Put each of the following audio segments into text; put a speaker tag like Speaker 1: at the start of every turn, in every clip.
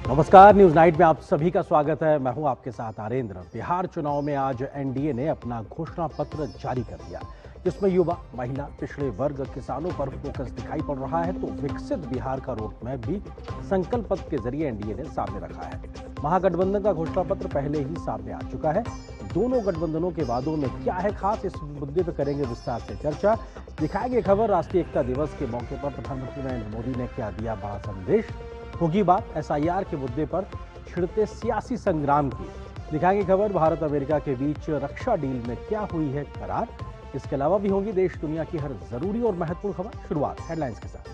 Speaker 1: नमस्कार, news night में आप सभी का स्वागत है। मैं हूं आपके साथ आरेंद्र। बिहार चुनाव में आज एनडीए ने अपना घोषणा पत्र जारी कर दिया, जिसमें युवा, महिला, पिछड़े वर्ग, किसानों पर फोकस दिखाई पड़ रहा है। तो विकसित बिहार का रोड मैप भी संकल्प पत्र के जरिए एनडीए ने सामने रखा है। महागठबंधन का घोषणा पत्र पहले ही सामने आ चुका है। दोनों गठबंधनों के वादों में क्या है खास, इस मुद्दे पर करेंगे विस्तार से चर्चा। दिखाएंगे खबर, राष्ट्रीय एकता दिवस के मौके पर प्रधानमंत्री नरेंद्र मोदी ने क्या दिया बड़ा संदेश। होगी बात एसआईआर के मुद्दे पर छिड़ते सियासी संग्राम की। दिखाएंगे खबर, भारत अमेरिका के बीच रक्षा डील में क्या हुई है करार। इसके अलावा भी होंगी देश दुनिया की हर जरूरी और महत्वपूर्ण खबर। शुरुआत हेडलाइंस के साथ।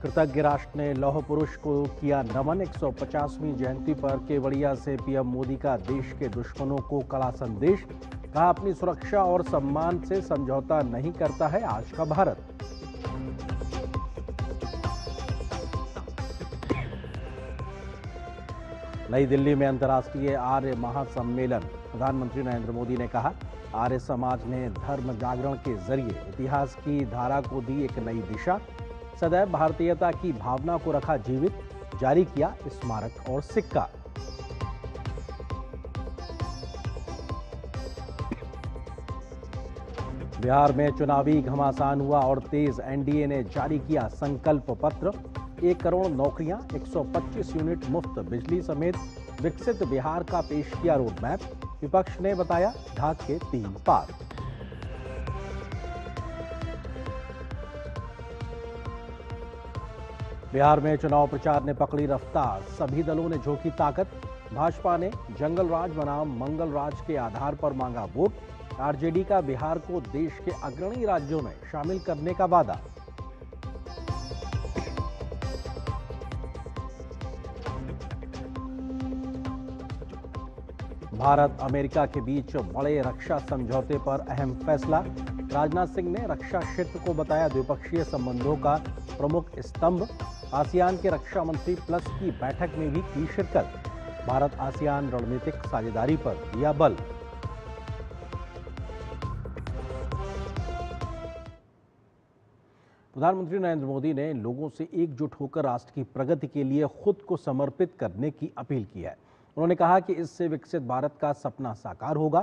Speaker 1: कृतज्ञ राष्ट्र ने लौह पुरुष को किया नमन। 150वीं जयंती पर केवड़िया से पीएम मोदी का देश के दुश्मनों को कड़ा संदेश। कहा, अपनी सुरक्षा और सम्मान से समझौता नहीं करता है आज का भारत। नई दिल्ली में अंतर्राष्ट्रीय आर्य महासम्मेलन। प्रधानमंत्री नरेंद्र मोदी ने कहा, आर्य समाज ने धर्म जागरण के जरिए इतिहास की धारा को दी एक नई दिशा। सदैव भारतीयता की भावना को रखा जीवित। जारी किया स्मारक और सिक्का। बिहार में चुनावी घमासान हुआ और तेज। एनडीए ने जारी किया संकल्प पत्र। 1 करोड़ नौकरियां, 125 यूनिट मुफ्त बिजली समेत विकसित बिहार का पेश किया रोड मैप। विपक्ष ने बताया ढाक के 3 पार। बिहार में चुनाव प्रचार ने पकड़ी रफ्तार। सभी दलों ने झोंकी ताकत। भाजपा ने जंगल राज बनाम मंगल राज के आधार पर मांगा वोट। आरजेडी का बिहार को देश के अग्रणी राज्यों में शामिल करने का वादा। भारत अमेरिका के बीच बड़े रक्षा समझौते पर अहम फैसला। राजनाथ सिंह ने रक्षा क्षेत्र को बताया द्विपक्षीय संबंधों का प्रमुख स्तंभ। आसियान के रक्षा मंत्री प्लस की बैठक में भी की शिरकत। भारत आसियान रणनीतिक साझेदारी पर दिया बल। प्रधानमंत्री नरेंद्र मोदी ने लोगों से एकजुट होकर राष्ट्र की प्रगति के लिए खुद को समर्पित करने की अपील की है। उन्होंने कहा कि इससे विकसित भारत का सपना साकार होगा।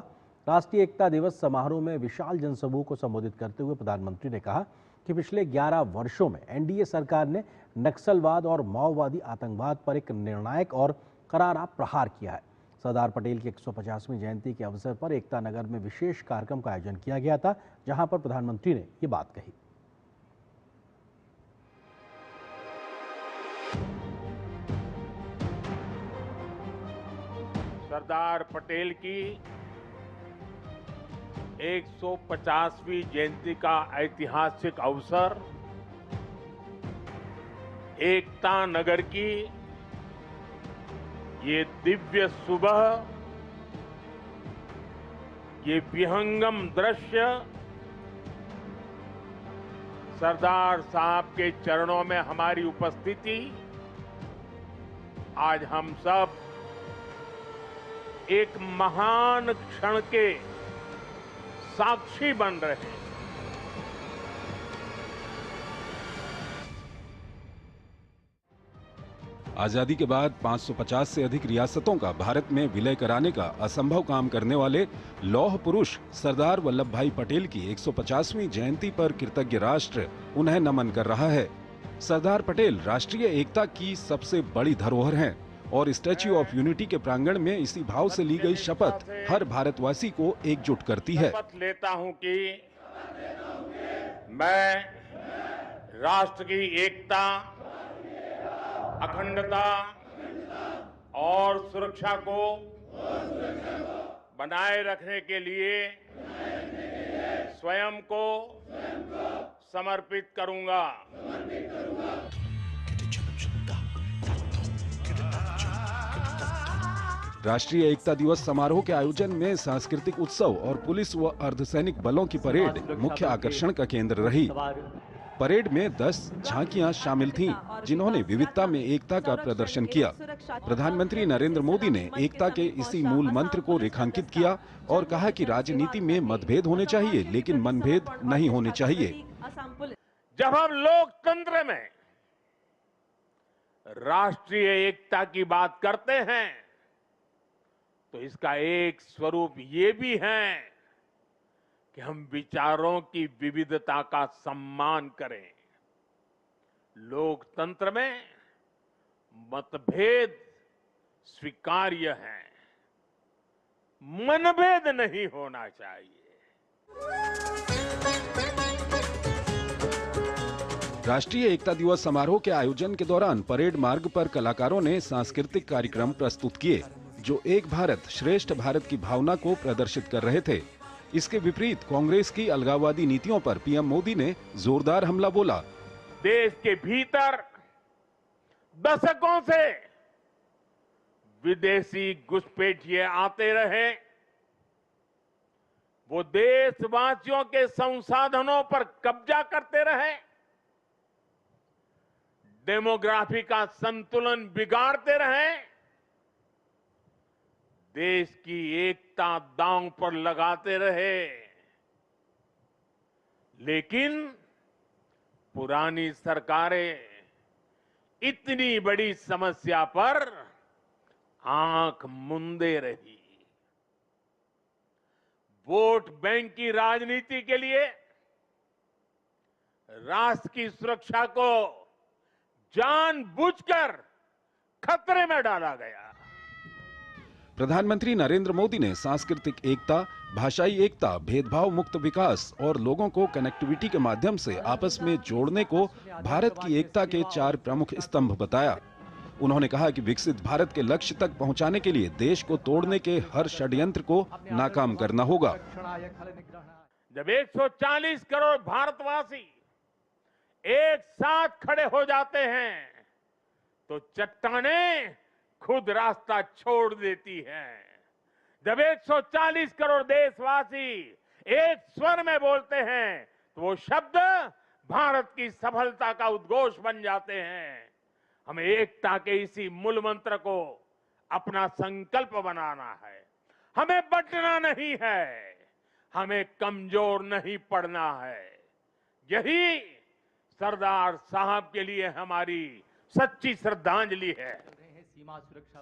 Speaker 1: राष्ट्रीय एकता दिवस समारोह में विशाल जनसमूह को संबोधित करते हुए प्रधानमंत्री ने कहा कि पिछले 11 वर्षों में एनडीए सरकार ने नक्सलवाद और माओवादी आतंकवाद पर एक निर्णायक और करारा प्रहार किया है। सरदार पटेल की 150वीं जयंती के अवसर पर एकता नगर में विशेष कार्यक्रम का आयोजन किया गया था, जहां पर प्रधानमंत्री ने ये बात कही।
Speaker 2: सरदार पटेल की 150वीं जयंती का ऐतिहासिक अवसर एकता नगर की ये दिव्य सुबह, ये विहंगम दृश्य सरदार साहब के चरणों में हमारी उपस्थिति, आज हम सब एक महान क्षण के साक्षी बन रहे हैं।
Speaker 3: आजादी के बाद 550 से अधिक रियासतों का भारत में विलय कराने का असंभव काम करने वाले लौह पुरुष सरदार वल्लभ भाई पटेल की 150वीं जयंती पर कृतज्ञ राष्ट्र उन्हें नमन कर रहा है। सरदार पटेल राष्ट्रीय एकता की सबसे बड़ी धरोहर हैं और स्टैच्यू ऑफ यूनिटी के प्रांगण में इसी भाव से ली गई शपथ हर भारतवासी को एकजुट करती है।
Speaker 2: शपथ लेता हूं कि मैं राष्ट्र की एकता, अखंडता और सुरक्षा को बनाए रखने के लिए स्वयं को समर्पित करूंगा।
Speaker 3: राष्ट्रीय एकता दिवस समारोह के आयोजन में सांस्कृतिक उत्सव और पुलिस व अर्धसैनिक बलों की परेड मुख्य आकर्षण का केंद्र रही। परेड में 10 झांकियां शामिल थीं, जिन्होंने विविधता में एकता का प्रदर्शन किया। प्रधानमंत्री नरेंद्र मोदी ने एकता के इसी मूल मंत्र को रेखांकित किया और कहा कि राजनीति में मतभेद होने चाहिए, लेकिन मनभेद नहीं होने चाहिए।
Speaker 2: जब हम लोकतंत्र में राष्ट्रीय एकता की बात करते हैं तो इसका एक स्वरूप ये भी है कि हम विचारों की विविधता का सम्मान करें। लोकतंत्र में मतभेद स्वीकार्य है, मनभेद नहीं होना चाहिए।
Speaker 3: राष्ट्रीय एकता दिवस समारोह के आयोजन के दौरान परेड मार्ग पर कलाकारों ने सांस्कृतिक कार्यक्रम प्रस्तुत किए, जो एक भारत श्रेष्ठ भारत की भावना को प्रदर्शित कर रहे थे। इसके विपरीत कांग्रेस की अलगाववादी नीतियों पर पीएम मोदी ने जोरदार हमला बोला।
Speaker 2: देश के भीतर दशकों से विदेशी घुसपैठिए आते रहे, वो देशवासियों के संसाधनों पर कब्जा करते रहे, डेमोग्राफी का संतुलन बिगाड़ते रहे, देश की एकता दांव पर लगाते रहे। लेकिन पुरानी सरकारें इतनी बड़ी समस्या पर आंख मूंदे रही। वोट बैंक की राजनीति के लिए राष्ट्र की सुरक्षा को जानबूझकर खतरे में डाला गया।
Speaker 3: प्रधानमंत्री नरेंद्र मोदी ने सांस्कृतिक एकता, भाषाई एकता, भेदभाव मुक्त विकास और लोगों को कनेक्टिविटी के माध्यम से आपस में जोड़ने को भारत की एकता के 4 प्रमुख स्तंभ बताया। उन्होंने कहा कि विकसित भारत के लक्ष्य तक पहुंचाने के लिए देश को तोड़ने के हर षड्यंत्र को नाकाम करना होगा।
Speaker 2: जब 140 करोड़ भारतवासी एक साथ खड़े हो जाते हैं तो चट्टानें खुद रास्ता छोड़ देती हैं। जब 140 करोड़ देशवासी एक स्वर में बोलते हैं तो वो शब्द भारत की सफलता का उद्घोष बन जाते हैं। हमें एकता के इसी मूल मंत्र को अपना संकल्प बनाना है। हमें बंटना नहीं है, हमें कमजोर नहीं पड़ना है। यही सरदार साहब के लिए हमारी सच्ची श्रद्धांजलि है।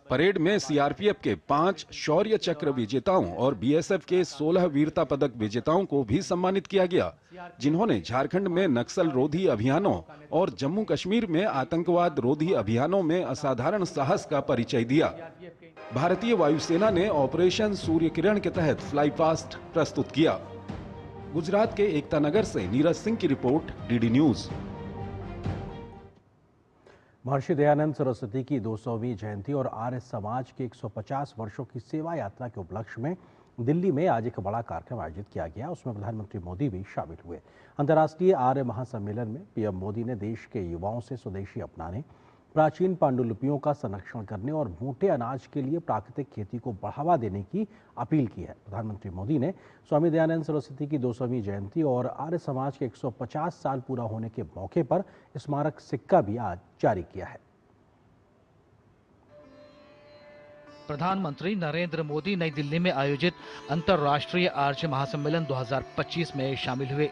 Speaker 3: परेड में सीआरपीएफ के 5 शौर्य चक्र विजेताओं और बीएसएफ के 16 वीरता पदक विजेताओं को भी सम्मानित किया गया, जिन्होंने झारखंड में नक्सल रोधी अभियानों और जम्मू कश्मीर में आतंकवाद रोधी अभियानों में असाधारण साहस का परिचय दिया। भारतीय वायुसेना ने ऑपरेशन सूर्य किरण के तहत फ्लाई पास्ट प्रस्तुत किया। गुजरात के एकता नगर से नीरज सिंह की report, DD news.
Speaker 1: Maharshi Dayanand Saraswati की 200वीं जयंती और आर्य समाज के 150 वर्षों की सेवा यात्रा के उपलक्ष्य में दिल्ली में आज एक बड़ा कार्यक्रम आयोजित किया गया। उसमें प्रधानमंत्री मोदी भी शामिल हुए। अंतर्राष्ट्रीय आर्य महासम्मेलन में पीएम मोदी ने देश के युवाओं से स्वदेशी अपनाने, प्राचीन पांडुलिपियों का संरक्षण करने और मोटे अनाज के लिए प्राकृतिक खेती को बढ़ावा देने की अपील की है। प्रधानमंत्री मोदी ने स्वामी दयानंद सरस्वती की 200वीं जयंती और आर्य समाज के 150 साल पूरा होने के मौके पर स्मारक सिक्का भी आज जारी किया है।
Speaker 4: प्रधानमंत्री नरेंद्र मोदी नई दिल्ली में आयोजित अंतर्राष्ट्रीय आर्य महासम्मेलन 2025 में शामिल हुए।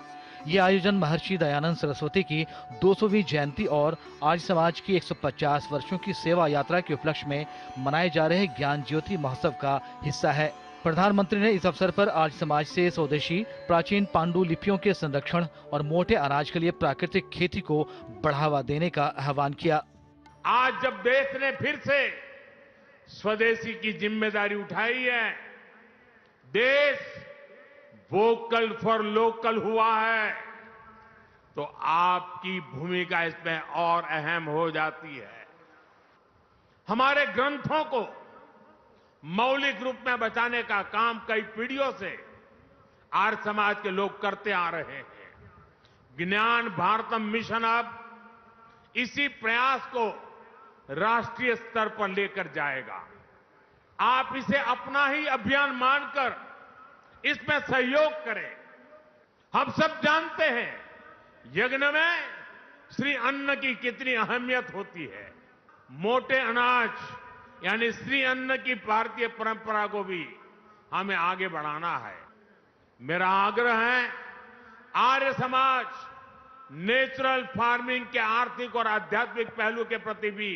Speaker 4: ये आयोजन महर्षि दयानंद सरस्वती की 200वीं जयंती और आर्य समाज की 150 वर्षों की सेवा यात्रा के उपलक्ष्य में मनाए जा रहे ज्ञान ज्योति महोत्सव का हिस्सा है। प्रधानमंत्री ने इस अवसर पर आर्य समाज से स्वदेशी प्राचीन पांडुलिपियों के संरक्षण और मोटे अनाज के लिए प्राकृतिक खेती को बढ़ावा देने का आह्वान किया।
Speaker 2: आज जब देश ने फिर से स्वदेशी की जिम्मेदारी उठाई है, देश वोकल फॉर लोकल हुआ है, तो आपकी भूमिका इसमें और अहम हो जाती है। हमारे ग्रंथों को मौलिक रूप में बचाने का काम कई पीढ़ियों से आर्य समाज के लोग करते आ रहे हैं। ज्ञान भारतम मिशन अब इसी प्रयास को राष्ट्रीय स्तर पर लेकर जाएगा। आप इसे अपना ही अभियान मानकर इसमें सहयोग करें। हम सब जानते हैं यज्ञ में श्री अन्न की कितनी अहमियत होती है। मोटे अनाज यानी श्री अन्न की भारतीय परंपरा को भी हमें आगे बढ़ाना है। मेरा आग्रह है, आर्य समाज नेचुरल फार्मिंग के आर्थिक और आध्यात्मिक पहलू के प्रति भी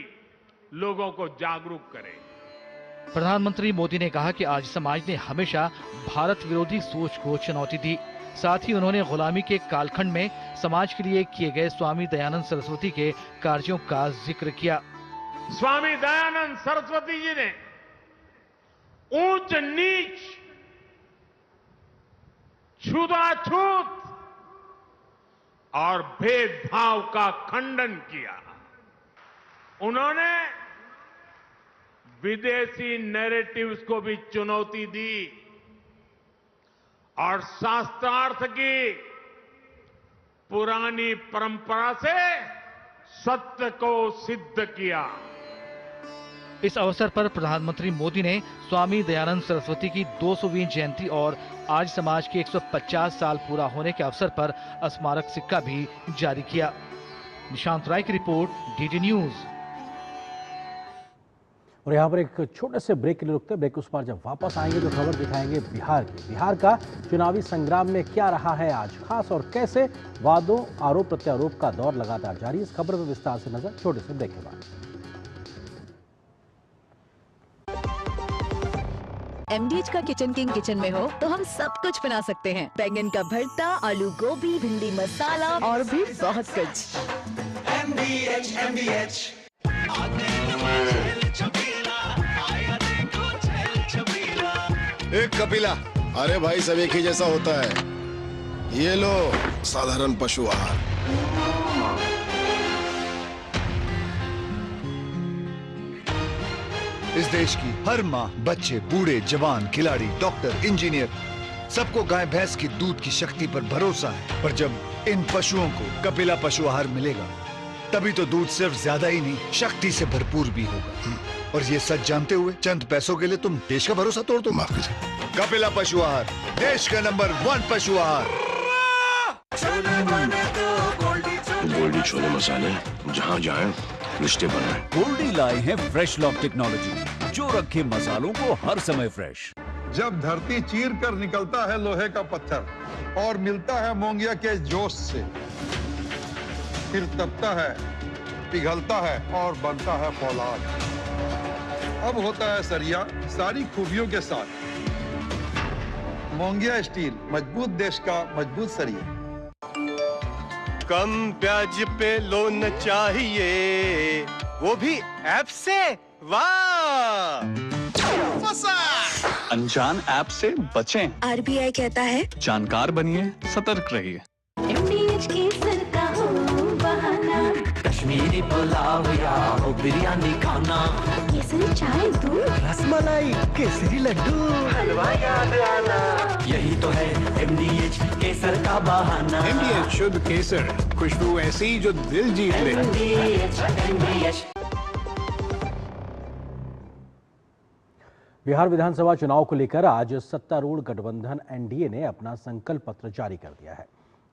Speaker 2: लोगों को जागरूक करें।
Speaker 4: प्रधानमंत्री मोदी ने कहा कि आर्य समाज ने हमेशा भारत विरोधी सोच को चुनौती दी। साथ ही उन्होंने गुलामी के कालखंड में समाज के लिए किए गए स्वामी दयानंद सरस्वती के कार्यों का जिक्र किया।
Speaker 2: स्वामी दयानंद सरस्वती जी ने ऊंच नीच, छूताछूत और भेदभाव का खंडन किया। उन्होंने विदेशी नैरेटिव्स को भी चुनौती दी और शास्त्रार्थ की पुरानी परंपरा से सत्य को सिद्ध किया।
Speaker 4: इस अवसर पर प्रधानमंत्री मोदी ने स्वामी दयानंद सरस्वती की 200वीं जयंती और आर्य समाज के 150 साल पूरा होने के अवसर पर स्मारक सिक्का भी जारी किया। निशांत राय की रिपोर्ट, डीडी न्यूज।
Speaker 1: और यहाँ पर एक छोटे से ब्रेक के लिए रुकते हैं। ब्रेक उस पर जब वापस आएंगे तो खबर दिखाएंगे बिहार की। बिहार का चुनावी संग्राम में क्या रहा है आज खास और कैसे वादों, आरोप प्रत्यारोप का दौर लगातार जारी। इस खबर पर विस्तार से नजर छोटे से ब्रेक के बाद।
Speaker 5: MDH का किचन किंग किचन में हो तो हम सब कुछ बना सकते हैं। बैंगन का भरता, आलू गोभी, भिंडी मसाला और भी बहुत कुछ। MDH।
Speaker 6: एक कपिला, अरे भाई सब एक ही जैसा होता है। ये लो साधारण पशु आहार।
Speaker 7: इस देश की हर माँ, बच्चे, बूढ़े, जवान, खिलाड़ी, डॉक्टर, इंजीनियर, सबको गाय भैंस की दूध की शक्ति पर भरोसा है। पर जब इन पशुओं को कपिला पशु आहार मिलेगा तभी तो दूध सिर्फ ज्यादा ही नहीं, शक्ति से भरपूर भी होगा। और ये सच जानते हुए चंद पैसों के लिए तुम देश का भरोसा तोड़ दो।
Speaker 6: माफ कीजिए।
Speaker 7: कपिला पशु आहार, देश का नंबर 1 पशु आहार।
Speaker 6: गोल्डी छोले मसाले, जहाँ जाए रिश्ते बनाए।
Speaker 8: गोल्डी लाए हैं फ्रेश लॉक टेक्नोलॉजी जो रखे मसालों को हर समय फ्रेश।
Speaker 9: जब धरती चीर कर निकलता है लोहे का पत्थर और मिलता है मोंगिया के जोश से, फिर तपता है, पिघलता है और बनता है फौलाद। अब होता है सरिया सारी खूबियों के साथ। मोंगिया स्टील, मजबूत देश का मजबूत सरिया।
Speaker 10: कम ब्याज पे लोन चाहिए, वो भी ऐप से। वाह!
Speaker 8: अनजान ऐप से बचें।
Speaker 5: RBI कहता है
Speaker 8: जानकार बनिए, सतर्क रहिए।
Speaker 5: MDH केसर का हो बहाना,
Speaker 11: कश्मीरी पुलाव या हो बिरयानी खाना,
Speaker 5: केसरी चाय दूध,
Speaker 11: रसमलाई, केसरी लड्डू, हलवा याद आना, यही तो है MDH केसर का बहाना।
Speaker 12: MDH शुद्ध केसर, खुशबू ऐसी जो दिल जीत ले।
Speaker 11: MDH।
Speaker 1: बिहार विधानसभा चुनाव को लेकर आज सत्तारूढ़ गठबंधन NDA ने अपना संकल्प पत्र जारी कर दिया है।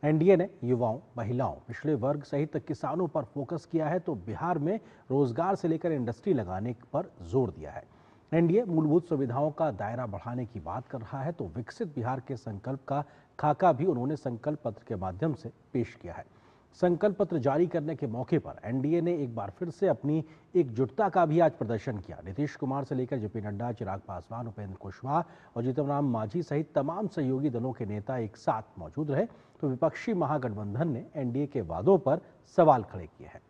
Speaker 1: NDA ने युवाओं, महिलाओं, पिछड़े वर्ग सहित किसानों पर फोकस किया है तो बिहार में रोजगार से लेकर इंडस्ट्री लगाने पर जोर दिया है। NDA मूलभूत सुविधाओं का दायरा बढ़ाने की बात कर रहा है तो विकसित बिहार के संकल्प का खाका भी उन्होंने संकल्प पत्र के माध्यम से पेश किया है। संकल्प पत्र जारी करने के मौके पर NDA ने एक बार फिर से अपनी एकजुटता का भी आज प्रदर्शन किया। नीतीश कुमार से लेकर JP नड्डा, चिराग पासवान, उपेंद्र कुशवाहा और जीतन राम मांझी सहित तमाम सहयोगी दलों के नेता एक साथ मौजूद रहे तो विपक्षी महागठबंधन ने NDA के वादों पर सवाल खड़े किए हैं।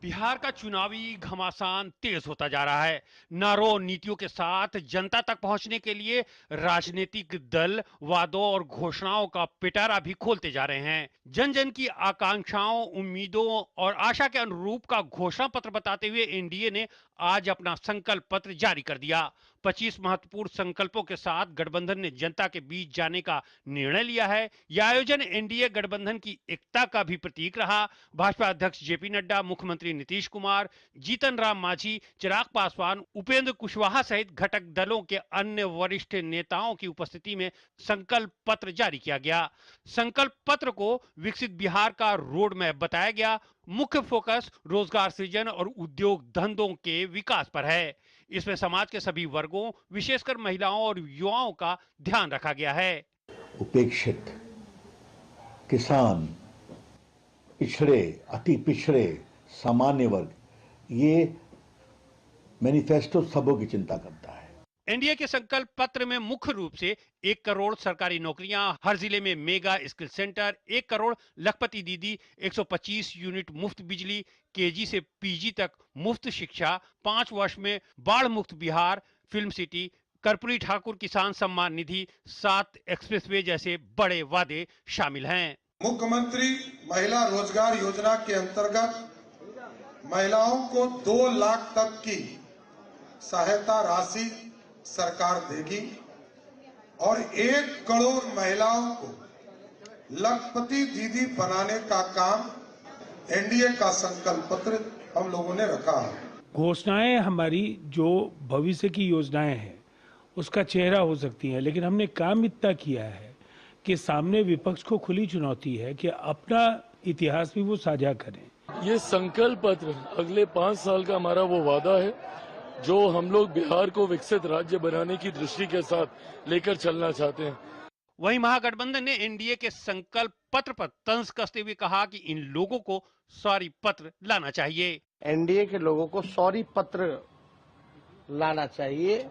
Speaker 13: बिहार का चुनावी घमासान तेज होता जा रहा है। नारों नीतियों के साथ जनता तक पहुंचने के लिए राजनीतिक दल वादों और घोषणाओं का पिटारा भी खोलते जा रहे हैं। जन जन की आकांक्षाओं, उम्मीदों और आशा के अनुरूप का घोषणा पत्र बताते हुए NDA ने आज अपना संकल्प पत्र जारी कर दिया। 25 महत्वपूर्ण संकल्पों के साथ गठबंधन ने जनता के बीच जाने का निर्णय लिया है। यह आयोजन NDA गठबंधन की एकता का भी प्रतीक रहा। भाजपा अध्यक्ष JP नड्डा, मुख्यमंत्री नीतीश कुमार, जीतन राम मांझी, चिराग पासवान, उपेंद्र कुशवाहा सहित घटक दलों के अन्य वरिष्ठ नेताओं की उपस्थिति में संकल्प पत्र जारी किया गया। संकल्प पत्र को विकसित बिहार का रोड मैप बताया गया। मुख्य फोकस रोजगार सृजन और उद्योग धंधों के विकास पर है। इसमें समाज के सभी वर्गों, विशेषकर महिलाओं और युवाओं का ध्यान रखा गया है।
Speaker 14: उपेक्षित, किसान, पिछड़े, अति पिछड़े, सामान्य वर्ग, ये मैनिफेस्टो सबों की चिंता करता है।
Speaker 13: एनडीए के संकल्प पत्र में मुख्य रूप से 1 करोड़ सरकारी नौकरियां, हर जिले में मेगा स्किल सेंटर, 1 करोड़ लखपति दीदी, 125 यूनिट मुफ्त बिजली, केजी से पीजी तक मुफ्त शिक्षा, 5 वर्ष में बाढ़ मुक्त बिहार, फिल्म सिटी, कर्पूरी ठाकुर किसान सम्मान निधि, 7 एक्सप्रेसवे जैसे बड़े वादे शामिल हैं।
Speaker 9: मुख्यमंत्री महिला रोजगार योजना के अंतर्गत महिलाओं को 2 लाख तक की सहायता राशि सरकार देगी और 1 करोड़ महिलाओं को लखपति दीदी बनाने का काम एनडीए का संकल्प पत्र हम लोगों ने रखा है।
Speaker 15: घोषणाएं हमारी जो भविष्य की योजनाएं हैं उसका चेहरा हो सकती हैं, लेकिन हमने काम इतना किया है कि सामने विपक्ष को खुली चुनौती है कि अपना इतिहास भी वो साझा करें।
Speaker 16: ये संकल्प पत्र अगले 5 साल का हमारा वो वादा है जो हम लोग बिहार को विकसित राज्य बनाने की दृष्टि के साथ लेकर चलना चाहते हैं।
Speaker 13: वहीं महागठबंधन ने एनडीए के संकल्प पत्र पर तंज कसते हुए कहा कि इन लोगों को सॉरी पत्र लाना चाहिए।
Speaker 17: एनडीए के लोगों को सॉरी पत्र लाना चाहिए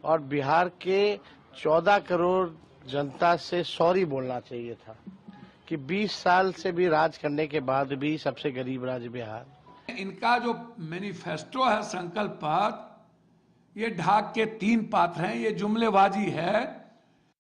Speaker 17: और बिहार के 14 करोड़ जनता से सॉरी बोलना चाहिए था कि 20 साल से भी राज करने के बाद भी सबसे गरीब राज्य बिहार।
Speaker 18: इनका जो मैनिफेस्टो है संकल्प पत्र, ये ढाक के 3 पात्र हैं, ये जुमलेबाजी है।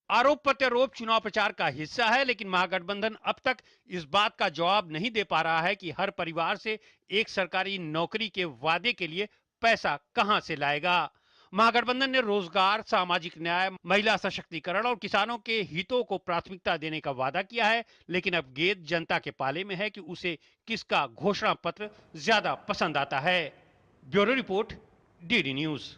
Speaker 13: आरोप प्रत्यारोप चुनाव प्रचार का हिस्सा है, लेकिन महागठबंधन अब तक इस बात का जवाब नहीं दे पा रहा है कि हर परिवार से एक सरकारी नौकरी के वादे के लिए पैसा कहां से लाएगा। महागठबंधन ने रोजगार, सामाजिक न्याय, महिला सशक्तिकरण और किसानों के हितों को प्राथमिकता देने का वादा किया है, लेकिन अब गेंद जनता के पाले में है कि उसे किसका घोषणा पत्र ज्यादा पसंद आता है। Bureau report, DD news.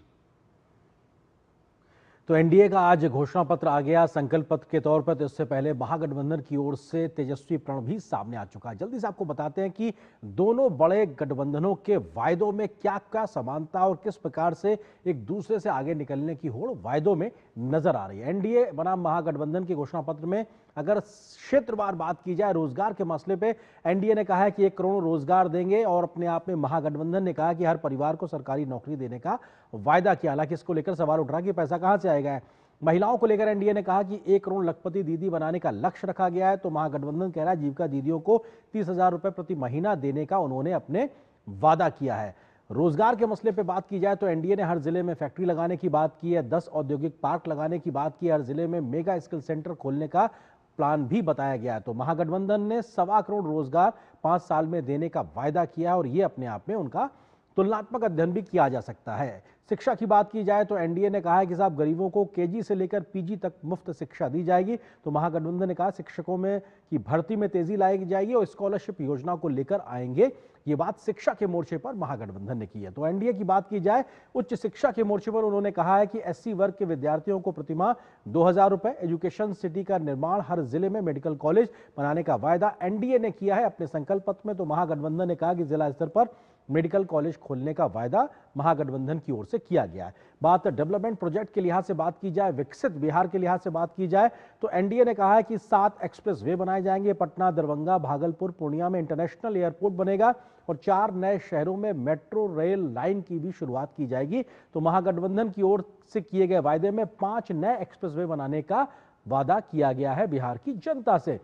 Speaker 1: तो एनडीए का आज घोषणा पत्र आ गया संकल्प पत्र के तौर पर। तो इससे पहले महागठबंधन की ओर से तेजस्वी प्रण भी सामने आ चुका है। जल्दी से आपको बताते हैं कि दोनों बड़े गठबंधनों के वायदों में क्या क्या समानता और किस प्रकार से एक दूसरे से आगे निकलने की होड़ वायदों में नजर आ रही है। एनडीए बनाम महागठबंधन के घोषणा पत्र में अगर क्षेत्रवार बात की जाए, रोजगार के मसले पे एनडीए ने कहा है कि 1 करोड़ रोजगार देंगे और अपने आप में महागठबंधन ने कहा कि हर परिवार को सरकारी नौकरी देने का वायदा किया। हालांकि इसको लेकर सवाल उठ रहा कि पैसा कहां से आएगा। महिलाओं को लेकर एनडीए ने कहा कि 1 करोड़ लखपति दीदी बनाने का लक्ष्य रखा गया है। तो महागठबंधन कह रहा है जीविका दीदियों को 30,000 रुपए प्रति महीना देने का उन्होंने अपने वादा किया है। रोजगार के मसले पे बात की जाए तो एनडीए ने हर जिले में फैक्ट्री लगाने की बात की है, 10 औद्योगिक पार्क लगाने की बात की है, हर जिले में मेगा स्किल सेंटर खोलने का प्लान भी बताया गया है। तो महागठबंधन ने 1.25 करोड़ रोजगार 5 साल में देने का वायदा किया है और ये अपने आप में उनका तुलनात्मक अध्ययन भी किया जा सकता है। शिक्षा की बात की जाए तो एनडीए ने कहा है कि साहब गरीबों को केजी से लेकर पीजी तक मुफ्त शिक्षा दी जाएगी। तो महागठबंधन ने कहा शिक्षकों में की भर्ती में तेजी लाई जाएगी और स्कॉलरशिप योजना को लेकर आएंगे। ये बात शिक्षा के मोर्चे पर महागठबंधन ने की है। तो एनडीए की बात की जाए उच्च शिक्षा के मोर्चे पर उन्होंने कहा है कि एससी वर्ग के विद्यार्थियों को प्रतिमाह 2,000 रुपए, एजुकेशन सिटी का निर्माण, हर जिले में मेडिकल कॉलेज बनाने का वायदा एनडीए ने किया है अपने संकल्प पत्र में। तो महागठबंधन ने कहा कि जिला स्तर पर मेडिकल कॉलेज खोलने का वायदा महागठबंधन की ओर से किया गया है। बात डेवलपमेंट प्रोजेक्ट के लिहाज से बात की जाए, विकसित बिहार के लिहाज से बात की जाए तो एनडीए ने कहा है कि 7 एक्सप्रेसवे बनाए जाएंगे। पटना, दरभंगा, भागलपुर, पूर्णिया में इंटरनेशनल एयरपोर्ट बनेगा और 4 नए शहरों में मेट्रो रेल लाइन की भी शुरुआत की जाएगी। तो महागठबंधन की ओर से किए गए वायदे में 5 नए एक्सप्रेसवे बनाने का वादा किया गया है बिहार की जनता से।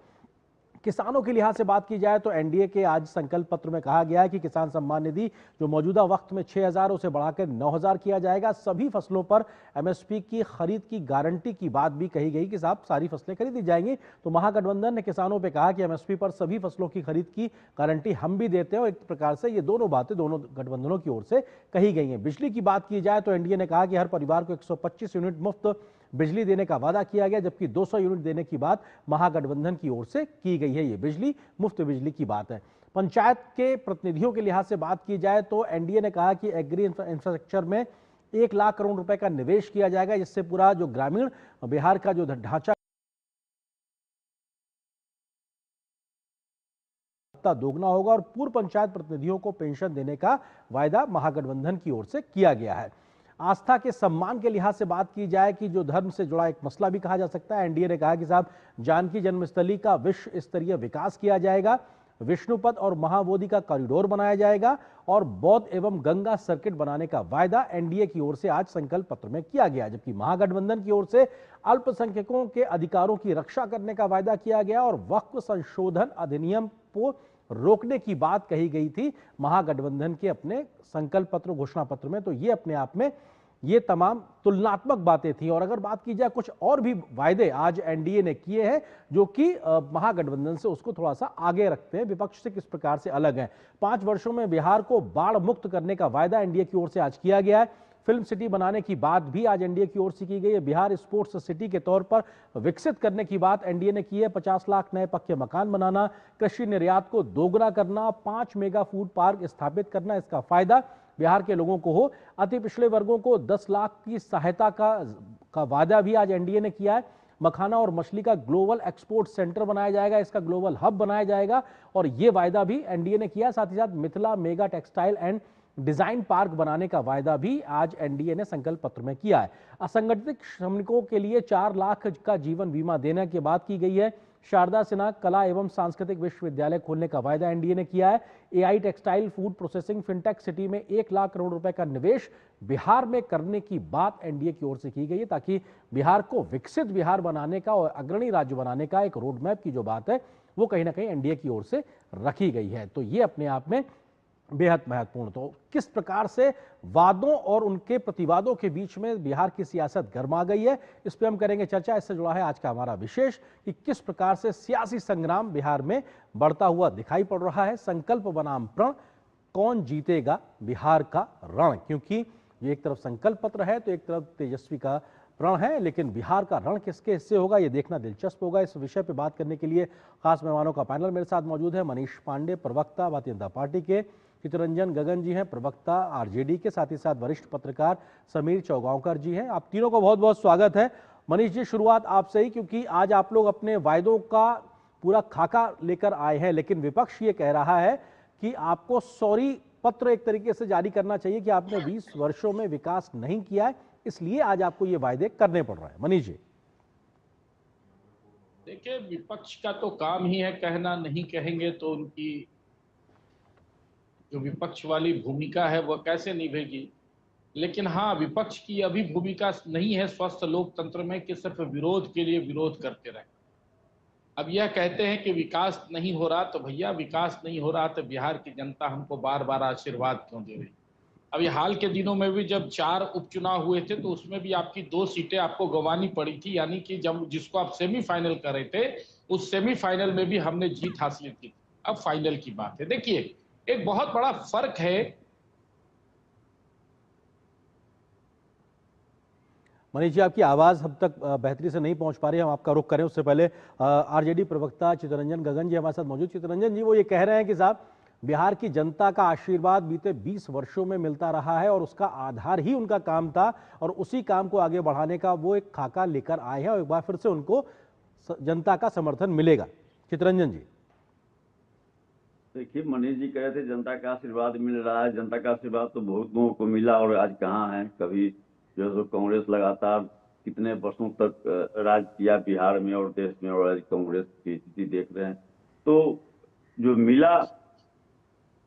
Speaker 1: किसानों के लिहाज से बात की जाए तो एनडीए के आज संकल्प पत्र में कहा गया है कि किसान सम्मान निधि जो मौजूदा वक्त में 6,000 उसे बढ़ाकर 9,000 किया जाएगा। सभी फसलों पर एमएसपी की खरीद की गारंटी की बात भी कही गई कि साहब सारी फसलें खरीदी जाएंगी। तो महागठबंधन ने किसानों पे कहा कि एमएसपी पर सभी फसलों की खरीद की गारंटी हम भी देते हैं। और एक प्रकार से ये दोनों बातें दोनों गठबंधनों की ओर से कही गई हैं। बिजली की बात की जाए तो एनडीए ने कहा कि हर परिवार को 125 यूनिट मुफ्त बिजली देने का वादा किया गया, जबकि 200 यूनिट देने की बात महागठबंधन की ओर से की गई है। ये बिजली मुफ्त बिजली की बात है। पंचायत के प्रतिनिधियों के लिहाज से बात की जाए तो एनडीए ने कहा कि एग्री इंफ्रास्ट्रक्चर में 1 लाख करोड़ रुपए का निवेश किया जाएगा, जिससे पूरा जो ग्रामीण बिहार का जो ढांचा दोगुना होगा और पूर्व पंचायत प्रतिनिधियों को पेंशन देने का वायदा महागठबंधन की ओर से किया गया है। आस्था के सम्मान के लिहाज से बात की जाए कि जो धर्म से जुड़ा एक मसला भी कहा जा सकता है, एनडीए ने कहा कि साहब जानकी जन्मस्थली का विश्व स्तरीय विकास किया जाएगा। विष्णुपद और महाबोधि का कॉरिडोर बनाया जाएगा और बौद्ध एवं गंगा सर्किट बनाने का वायदा एनडीए की ओर से आज संकल्प पत्र में किया गया, जबकि महागठबंधन की ओर से अल्पसंख्यकों के अधिकारों की रक्षा करने का वायदा किया गया और वक्फ संशोधन अधिनियम को रोकने की बात कही गई थी महागठबंधन के अपने संकल्प पत्र घोषणा पत्र में। तो ये अपने आप में ये तमाम तुलनात्मक बातें थी। और अगर बात की जाए कुछ और भी वायदे आज एनडीए ने किए हैं जो कि महागठबंधन से उसको थोड़ा सा आगे रखते हैं, विपक्ष से किस प्रकार से अलग है। 5 वर्षों में बिहार को बाढ़ मुक्त करने का वायदा एनडीए की ओर से आज किया गया है। फिल्म सिटी बनाने की बात भी आज एनडीए की ओर से की गई है। बिहार स्पोर्ट्स सिटी के तौर पर विकसित करने की बात एनडीए ने की है। 50 लाख नए पक्के मकान बनाना, कृषि निर्यात को दोगुना करना, 5 मेगा फूड पार्क स्थापित करना, इसका फायदा बिहार के लोगों को हो। अति पिछड़े वर्गों को 10 लाख की सहायता का वादा भी आज एनडीए ने किया है। मखाना और मछली का ग्लोबल एक्सपोर्ट सेंटर बनाया जाएगा, इसका ग्लोबल हब बनाया जाएगा और ये वायदा भी एनडीए ने किया। साथ ही साथ Mithila mega textile and design park बनाने का वायदा भी आज एनडीए ने संकल्प पत्र में किया है। असंगठित श्रमिकों के लिए 4 लाख का जीवन बीमा देने की बात की गई है। शारदा सिन्हा कला एवं सांस्कृतिक विश्वविद्यालय खोलने का वायदा एनडीए ने किया है। AI textile, food processing, fintech city में 1 लाख करोड़ रुपए का निवेश बिहार में करने की बात एनडीए की ओर से की गई है, ताकि बिहार को विकसित बिहार बनाने का और अग्रणी राज्य बनाने का एक रोड मैप की जो बात है वो कहीं ना कहीं एनडीए की ओर से रखी गई है। तो ये अपने आप में बेहद महत्वपूर्ण। तो किस प्रकार से वादों और उनके प्रतिवादों के बीच में बिहार की सियासत गर्मा गई है, इस पे हम करेंगे चर्चा। इससे जुड़ा है आज का हमारा विशेष कि किस प्रकार से सियासी संग्राम बिहार में बढ़ता हुआ दिखाई पड़ रहा है। संकल्प बनाम प्रण, कौन जीतेगा बिहार का रण, क्योंकि ये एक तरफ संकल्प पत्र है तो एक तरफ तेजस्वी का प्रण है, लेकिन बिहार का रण किसके हिस्से होगा ये देखना दिलचस्प होगा। इस विषय पर बात करने के लिए खास मेहमानों का पैनल मेरे साथ मौजूद है। मनीष पांडे, प्रवक्ता भारतीय जनता पार्टी के, चितरंजन गगन जी हैं, प्रवक्ता आरजेडी के, साथ ही साथ वरिष्ठ पत्रकार समीर चौगांवकर जी हैं। आप तीनों का बहुत बहुत स्वागत है। मनीष जी, शुरुआत आपसे ही, क्योंकि आज आप लोग अपने वायदों का पूरा खाका लेकर आए हैं, लेकिन विपक्ष ये कह रहा है कि आपको सॉरी पत्र एक तरीके से जारी करना चाहिए कि आपने 20 वर्षों में विकास नहीं किया है, इसलिए आज आपको ये वायदे करने पड़ रहे हैं। मनीष जी।
Speaker 19: देखिए, विपक्ष का तो काम ही है कहना, नहीं कहेंगे तो उनकी जो विपक्ष वाली भूमिका है वह कैसे निभेगी। लेकिन हाँ, विपक्ष की अभी भूमिका नहीं है स्वस्थ लोकतंत्र में कि सिर्फ विरोध के लिए विरोध करते रहे। अब यह कहते हैं कि विकास नहीं हो रहा, तो भैया विकास नहीं हो रहा तो बिहार की जनता हमको बार बार आशीर्वाद क्यों दे रही। अभी हाल के दिनों में भी जब 4 उपचुनाव हुए थे तो उसमें भी आपकी 2 सीटें आपको गंवानी पड़ी थी, यानी कि जब जिसको आप सेमीफाइनल कर रहे थे उस सेमीफाइनल में भी हमने जीत हासिल की। अब फाइनल की बात है। देखिए, एक बहुत बड़ा फर्क है।
Speaker 1: मनीष जी, आपकी आवाज अब तक बेहतरी से नहीं पहुंच पा रही है, हम आपका रुख करें उससे पहले आरजेडी प्रवक्ता चितरंजन गगन जी हमारे साथ मौजूद। चितरंजन जी, वो ये कह रहे हैं कि साहब बिहार की जनता का आशीर्वाद बीते 20 वर्षों में मिलता रहा है और उसका आधार ही उनका काम था और उसी काम को आगे बढ़ाने का वो एक खाका लेकर आए हैं और एक बार फिर से उनको जनता का समर्थन मिलेगा। चितरंजन जी।
Speaker 20: देखिए, मनीष जी कह रहे थे जनता का आशीर्वाद मिल रहा है। जनता का आशीर्वाद तो बहुत लोगों को मिला और आज कहाँ है। कभी जो है कांग्रेस लगातार कितने वर्षों तक राज किया बिहार में और देश में, और आज कांग्रेस की स्थिति देख रहे हैं। तो जो मिला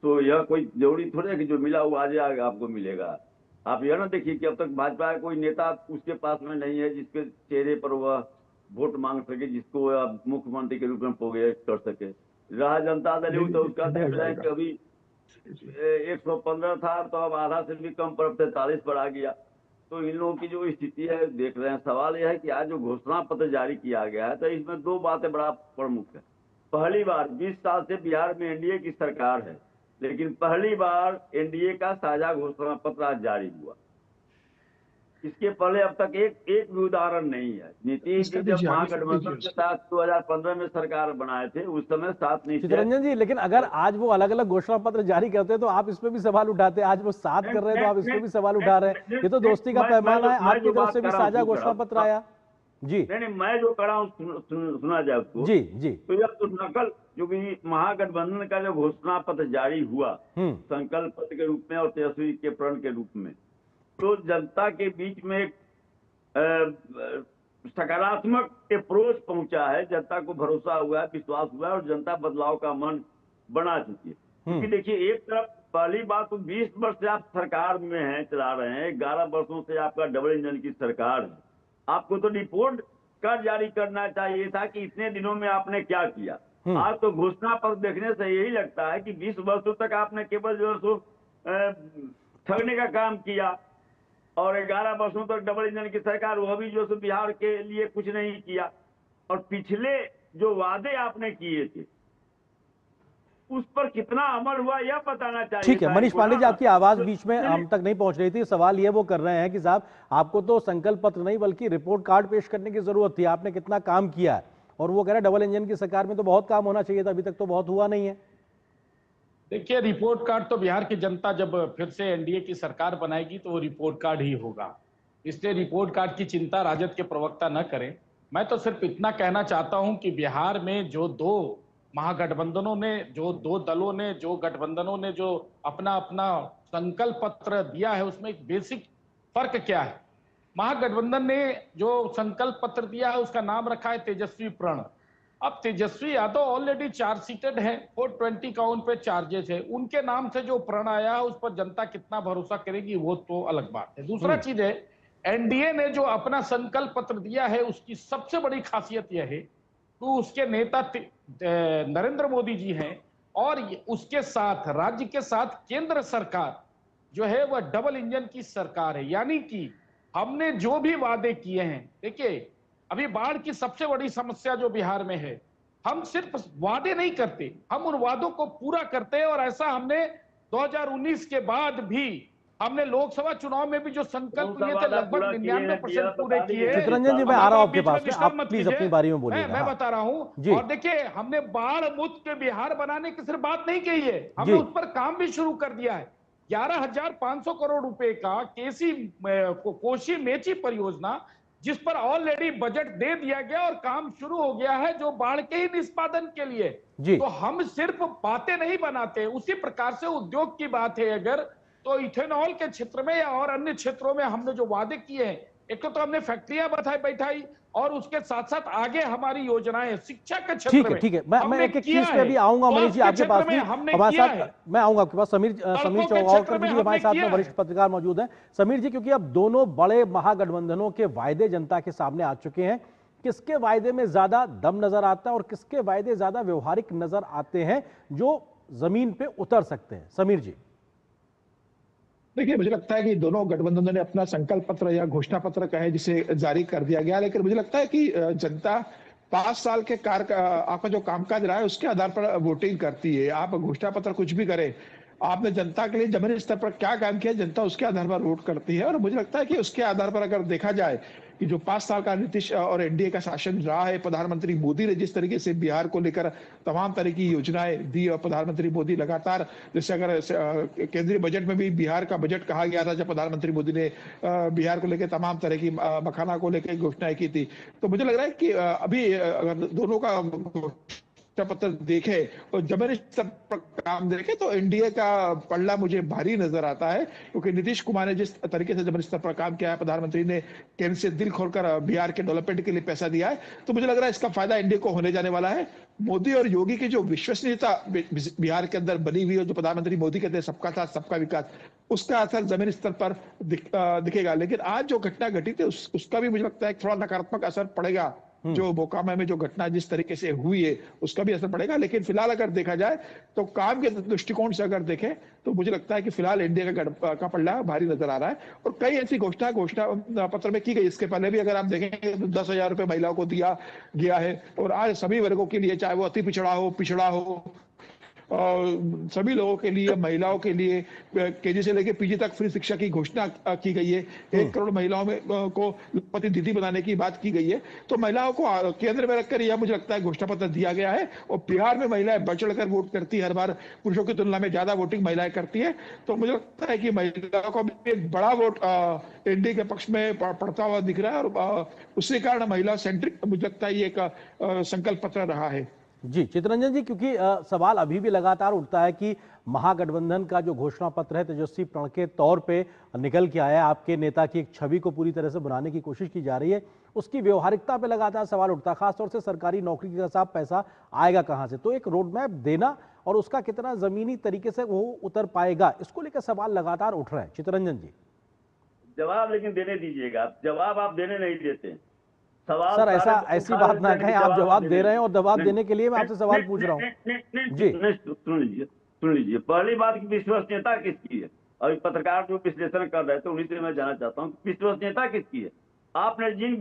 Speaker 20: तो यह कोई जरूरी थोड़ी है कि जो मिला वो आज आपको मिलेगा। आप यह ना देखिए कि अब तक भाजपा का कोई नेता उसके पास में नहीं है जिसके चेहरे पर वह वोट मांग सके, जिसको आप मुख्यमंत्री के रूप में प्रोग्रेस कर सके। रहा जनता दल तो उसका देख रहे हैं कि अभी 115 था तो अब आधा से भी कम पर 43 पर आ गया। तो इन लोगों की जो स्थिति है देख रहे हैं। सवाल यह है कि आज जो घोषणा पत्र जारी किया गया है तो इसमें 2 बातें बड़ा प्रमुख है। पहली बार 20 साल से बिहार में एनडीए की सरकार है, लेकिन पहली बार एनडीए का साझा घोषणा पत्र आज जारी हुआ। इसके पहले अब तक एक भी उदाहरण नहीं है। नीतीश जी जब महागठबंधन के साथ 2015 में सरकार बनाए थे उस समय साथ नहीं।
Speaker 1: चितरंजन जी, लेकिन अगर आज वो अलग अलग घोषणा पत्र जारी करते तो आप इस पे भी सवाल उठाते। आज वो साथ कर रहे हैं तो आप इस पे भी सवाल उठा रहे हैं। ये तो दोस्ती का पैमाना है। आपकी तरफ से भी साझा घोषणा पत्र आया जी।
Speaker 20: नहीं, मैं जो कह रहा हूँ सुना जाए उसको।
Speaker 1: जी जी।
Speaker 20: तो यह तो नकल, क्योंकि महागठबंधन का जो घोषणा पत्र जारी हुआ संकल्प पत्र के रूप में और तेजस्वी के प्रण के रूप में, तो जनता के बीच में एक सकारात्मक अप्रोच पहुंचा है। जनता को भरोसा हुआ है, विश्वास हुआ है और जनता बदलाव का मन बना चुकी है। क्योंकि देखिए, एक तरफ पहली बात तो 20 वर्ष से आप सरकार में हैं, चला रहे हैं, 11 वर्षों से आपका डबल इंजन की सरकार है। आपको तो रिपोर्ट कार्ड जारी करना चाहिए था कि इतने दिनों में आपने क्या किया। आज तो घोषणा पत्र देखने से यही लगता है कि 20 वर्षों तक आपने केवल जो है सो ठगने का काम किया, और 11 वर्षों तक डबल इंजन की सरकार, वह भी जो है बिहार के लिए कुछ नहीं किया। और पिछले जो वादे आपने किए थे उस पर कितना अमल हुआ यह बताना चाहिए।
Speaker 1: ठीक है मनीष पांडे जी, आपकी आवाज बीच में हम तक नहीं पहुंच रही थी। सवाल ये वो कर रहे हैं कि साहब, आपको तो संकल्प पत्र नहीं बल्कि रिपोर्ट कार्ड पेश करने की जरूरत थी, आपने कितना काम किया है, और वो कह रहे डबल इंजन की सरकार में तो बहुत काम होना चाहिए था, अभी तक तो बहुत हुआ नहीं है।
Speaker 19: देखिए, रिपोर्ट कार्ड तो बिहार की जनता जब फिर से एनडीए की सरकार बनाएगी तो वो रिपोर्ट कार्ड ही होगा, इसलिए रिपोर्ट कार्ड की चिंता राजद के प्रवक्ता न करें। मैं तो सिर्फ इतना कहना चाहता हूं कि बिहार में जो दो महागठबंधनों ने, जो दो दलों ने, जो गठबंधनों ने जो अपना अपना संकल्प पत्र दिया है, उसमें एक बेसिक फर्क क्या है। महागठबंधन ने जो संकल्प पत्र दिया है उसका नाम रखा है तेजस्वी प्रण। अब तेजस्वी यादव ऑलरेडी चार्जशीटेड है, 420 का उन पे चार्जेस है, उनके नाम से जो प्रण आया है उस पर जनता कितना भरोसा करेगी वो तो अलग बात है। दूसरा चीज है, एनडीए ने जो अपना संकल्प पत्र दिया है उसकी सबसे बड़ी खासियत यह है तो उसके नेता नरेंद्र मोदी जी हैं, और उसके साथ राज्य के साथ केंद्र सरकार जो है वह डबल इंजन की सरकार है। यानी कि हमने जो भी वादे किए हैं, देखिए अभी बाढ़ की सबसे बड़ी समस्या जो बिहार में है, हम सिर्फ वादे नहीं करते, हम उन वादों को पूरा करते हैं। और ऐसा हमने 2019 के बाद भी हमने लोकसभा चुनाव में भी जो संकल्प लिए थे लगभग 99% पूरे किए।
Speaker 1: चितरंजन जी, मैं आ रहा हूं आपके पास में, आप प्लीज अपनी बारी में बोलिए।
Speaker 19: मैं बता रहा हूं, और देखिए हमने बाढ़ मुक्त बिहार बनाने की सिर्फ बात नहीं कही है, हमने उस पर काम भी शुरू कर दिया है। 11,500 करोड़ रुपए का कोसी मेची परियोजना, जिस पर ऑलरेडी बजट दे दिया गया और काम शुरू हो गया है, जो बाढ़ के ही निष्पादन के लिए। तो हम सिर्फ बातें नहीं बनाते, उसी प्रकार से उद्योग की बात है अगर, तो इथेनॉल के क्षेत्र में या और अन्य क्षेत्रों में हमने जो वादे किए हैं, एक तो हमने फैक्ट्रियां बैठाई और उसके साथ साथ आगे हमारी योजनाएं शिक्षा के क्षेत्र में।
Speaker 1: ठीक है, मैं एक चीज पे अभी आऊंगा मनीष जी आपके पास में, हमारे साथ मैं आऊंगा आपके पास। समीर चौगावकर भी हमारे साथ में वरिष्ठ पत्रकार मौजूद हैं। समीर जी, क्योंकि अब दोनों बड़े महागठबंधनों के वायदे जनता के सामने आ चुके हैं, किसके वायदे में ज्यादा दम नजर आता है और किसके वायदे ज्यादा व्यवहारिक नजर आते हैं जो जमीन पे उतर सकते हैं? समीर जी।
Speaker 21: देखिए, मुझे लगता है कि दोनों गठबंधनों ने अपना संकल्प पत्र या घोषणा पत्र कहे जिसे जारी कर दिया गया, लेकिन मुझे लगता है कि जनता 5 साल के आपका जो कामकाज रहा है उसके आधार पर वोटिंग करती है। आप घोषणा पत्र कुछ भी करें, आपने जनता के लिए जमीनी स्तर पर क्या काम किया, जनता उसके आधार पर वोट करती है। और मुझे लगता है कि उसके आधार पर अगर देखा जाए कि जो 5 साल का नीतीश और एनडीए का शासन रहा है, प्रधानमंत्री मोदी ने जिस तरीके से बिहार को लेकर तमाम तरह की योजनाएं दी, और प्रधानमंत्री मोदी लगातार, जैसे अगर केंद्रीय बजट में भी बिहार का बजट कहा गया था, जब प्रधानमंत्री मोदी ने बिहार को लेकर तमाम तरह की मखाना को लेकर घोषणाएं की थी, तो मुझे लग रहा है कि अभी अगर दोनों का पत्र देखे और जमीनी स्तर पर काम देखे तो एनडीए का पल्ला मुझे भारी नजर आता है, क्योंकि नीतीश कुमार ने जिस तरीके से जमीनी स्तर पर काम किया है, प्रधानमंत्री ने केंद्र से दिल खोलकर बिहार के डेवलपमेंट के लिए पैसा दिया है, तो मुझे लग रहा है इसका फायदा एनडीए को होने जाने वाला है। मोदी और योगी की जो विश्वसनीयता बिहार के अंदर बनी हुई है, जो प्रधानमंत्री मोदी कहते हैं सबका साथ सबका विकास, उसका असर जमीनी स्तर पर दिखेगा। लेकिन आज जो घटना घटी थी उसका भी मुझे लगता है थोड़ा नकारात्मक असर पड़ेगा। जो मोकामा में जो घटना जिस तरीके से हुई है उसका भी असर पड़ेगा। लेकिन फिलहाल अगर देखा जाए तो काम के दृष्टिकोण से अगर देखें तो मुझे लगता है कि फिलहाल एनडीए का पल्ला भारी नजर आ रहा है। और कई ऐसी घोषणा पत्र में की गई, इसके पहले भी अगर आप देखेंगे तो 10,000 रुपए महिलाओं को दिया गया है, और आज सभी वर्गों के लिए, चाहे वो अति पिछड़ा हो, और सभी लोगों के लिए, महिलाओं के लिए केजी से लेकर पीजी तक फ्री शिक्षा की घोषणा की गई है। 1 करोड़ महिलाओं को लखपति दीदी बनाने की बात की गई है। तो महिलाओं को केंद्र में रखकर यह मुझे लगता है घोषणा पत्र दिया गया है। और बिहार में महिलाएं बढ़ चढ़कर वोट करती है, हर बार पुरुषों की तुलना में ज्यादा वोटिंग महिलाएं करती है। तो मुझे लगता है कि महिलाओं को भी एक बड़ा वोट एनडीए के पक्ष में पड़ता हुआ दिख रहा है, और उसी कारण महिला सेंट्रिक मुझे लगता है ये एक संकल्प पत्र रहा है।
Speaker 1: जी चितरंजन जी, क्योंकि सवाल अभी भी लगातार उठता है कि महागठबंधन का जो घोषणा पत्र है तेजस्वी प्रण के तौर पे निकल के आया, आपके नेता की एक छवि को पूरी तरह से बनाने की कोशिश की जा रही है, उसकी व्यवहारिकता पे लगातार सवाल उठता है, खासतौर से सरकारी नौकरी का साहब पैसा आएगा कहां से। तो एक रोड मैप देना और उसका कितना जमीनी तरीके से वो उतर पाएगा, इसको लेकर सवाल लगातार उठ रहे हैं। चित्तरंजन जी,
Speaker 20: जवाब लेकिन देने दीजिएगा, जवाब आप देने नहीं देते। सवाल
Speaker 1: सर ऐसी बात ना कहें, आप जवाब दे रहे हैं और जवाब देने के लिए मैं आपसे सवाल पूछ रहा हूँ जी।
Speaker 20: सुन लीजिए, पहली बात की विश्वसनीयता किसकी है? अभी पत्रकार जो विश्लेषण कर रहे थे उन्हीं से मैं जानना चाहता हूँ विश्वसनीयता किसकी है? आपने जिन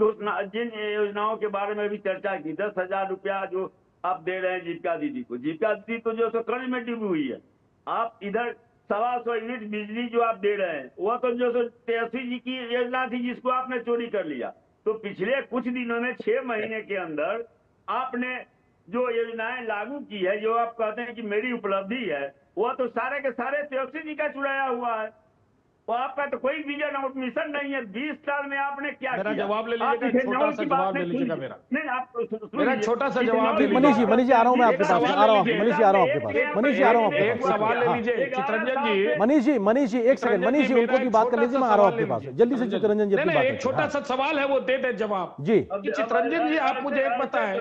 Speaker 20: योजनाओं के बारे में भी चर्चा की, 10,000 रुपया जो आप दे रहे हैं जीविका दीदी को, जीविका दीदी तो जो सो कर्ज में डूबी हुई है। आप इधर 125 यूनिट बिजली जो आप दे रहे हैं वह तो जो 83 जी की योजना थी जिसको आपने चोरी कर लिया। तो पिछले कुछ दिनों में 6 महीने के अंदर आपने जो योजनाएं लागू की है, जो आप कहते हैं कि मेरी उपलब्धि है, वह तो सारे के सारे 83 जी का चुराया हुआ है। तो आपका तो कोई विजन और मिशन नहीं है। 20 साल में आपने क्या
Speaker 19: मेरा
Speaker 20: किया?
Speaker 19: जवाब ले लीजिएगा, छोटा सा जवाब ले लीजिएगा मेरा।
Speaker 20: नहीं, आप
Speaker 19: मेरा छोटा सा जवाब ले
Speaker 1: मनीष जी आ रहा हूँ मैं आपके पास, आ रहा हूँ मनीष जी, आ रहा हूँ आपके पास, मनीष जी आ रहा हूँ आपके
Speaker 19: एक
Speaker 1: पास।
Speaker 19: सवाल ले लीजिए चित्रंजन जी।
Speaker 1: मनीष जी एक सेकंड, मनीष जी उनको की बात कर लीजिए, मैं आ रहा हूँ आपके पास जल्दी से। चित्तरंजन जी अपनी बात
Speaker 19: एक छोटा सा सवाल है, वो दे दे जवाब
Speaker 1: जी।
Speaker 19: चित्रंजन जी आप मुझे एक बताएं,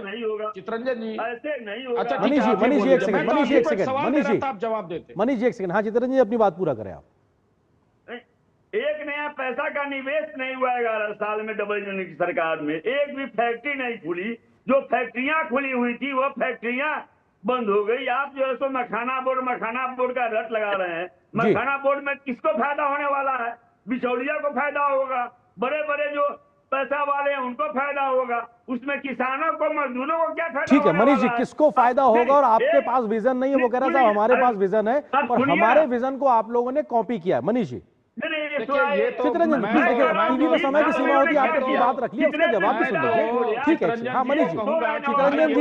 Speaker 19: चित्रंजन जी
Speaker 20: ऐसे नहीं होगा।
Speaker 19: अच्छा
Speaker 1: मनीष जी एक सेकंड, मनीष जी एक सेकंड, मनीष जी
Speaker 19: आप जवाब देते।
Speaker 1: मनीष जी एक सेकंड, हाँ चित्तरंजन जी अपनी बात पूरा करें आप।
Speaker 20: एक नया पैसा का निवेश नहीं हुआ 11 साल में डबल इंजन की सरकार में। एक भी फैक्ट्री नहीं खुली। जो फैक्ट्रियां खुली हुई थी वो फैक्ट्रियां बंद हो गई। आप जो है सो मखाना बोर्ड का रट लगा रहे हैं। मखाना बोर्ड में किसको फायदा होने वाला है? बिचौलिया को फायदा होगा, बड़े बड़े जो पैसा वाले हैं उनको फायदा होगा, उसमें किसानों को मजदूरों को क्या फायदा?
Speaker 1: ठीक है मनीष जी, किसको फायदा होगा? और आपके पास विजन नहीं है, वो कह रहा था हमारे पास विजन है और हमारे विजन को आप लोगों ने कॉपी किया है। मनीष जी चित्तरंजन प्लीज देखिए, टीवी में समय की सीमा होती है, आप अपनी बात रखिए, उसका जवाब भी सुन लीजिए। ठीक है हाँ मनीष जी, चित्तरंजन जी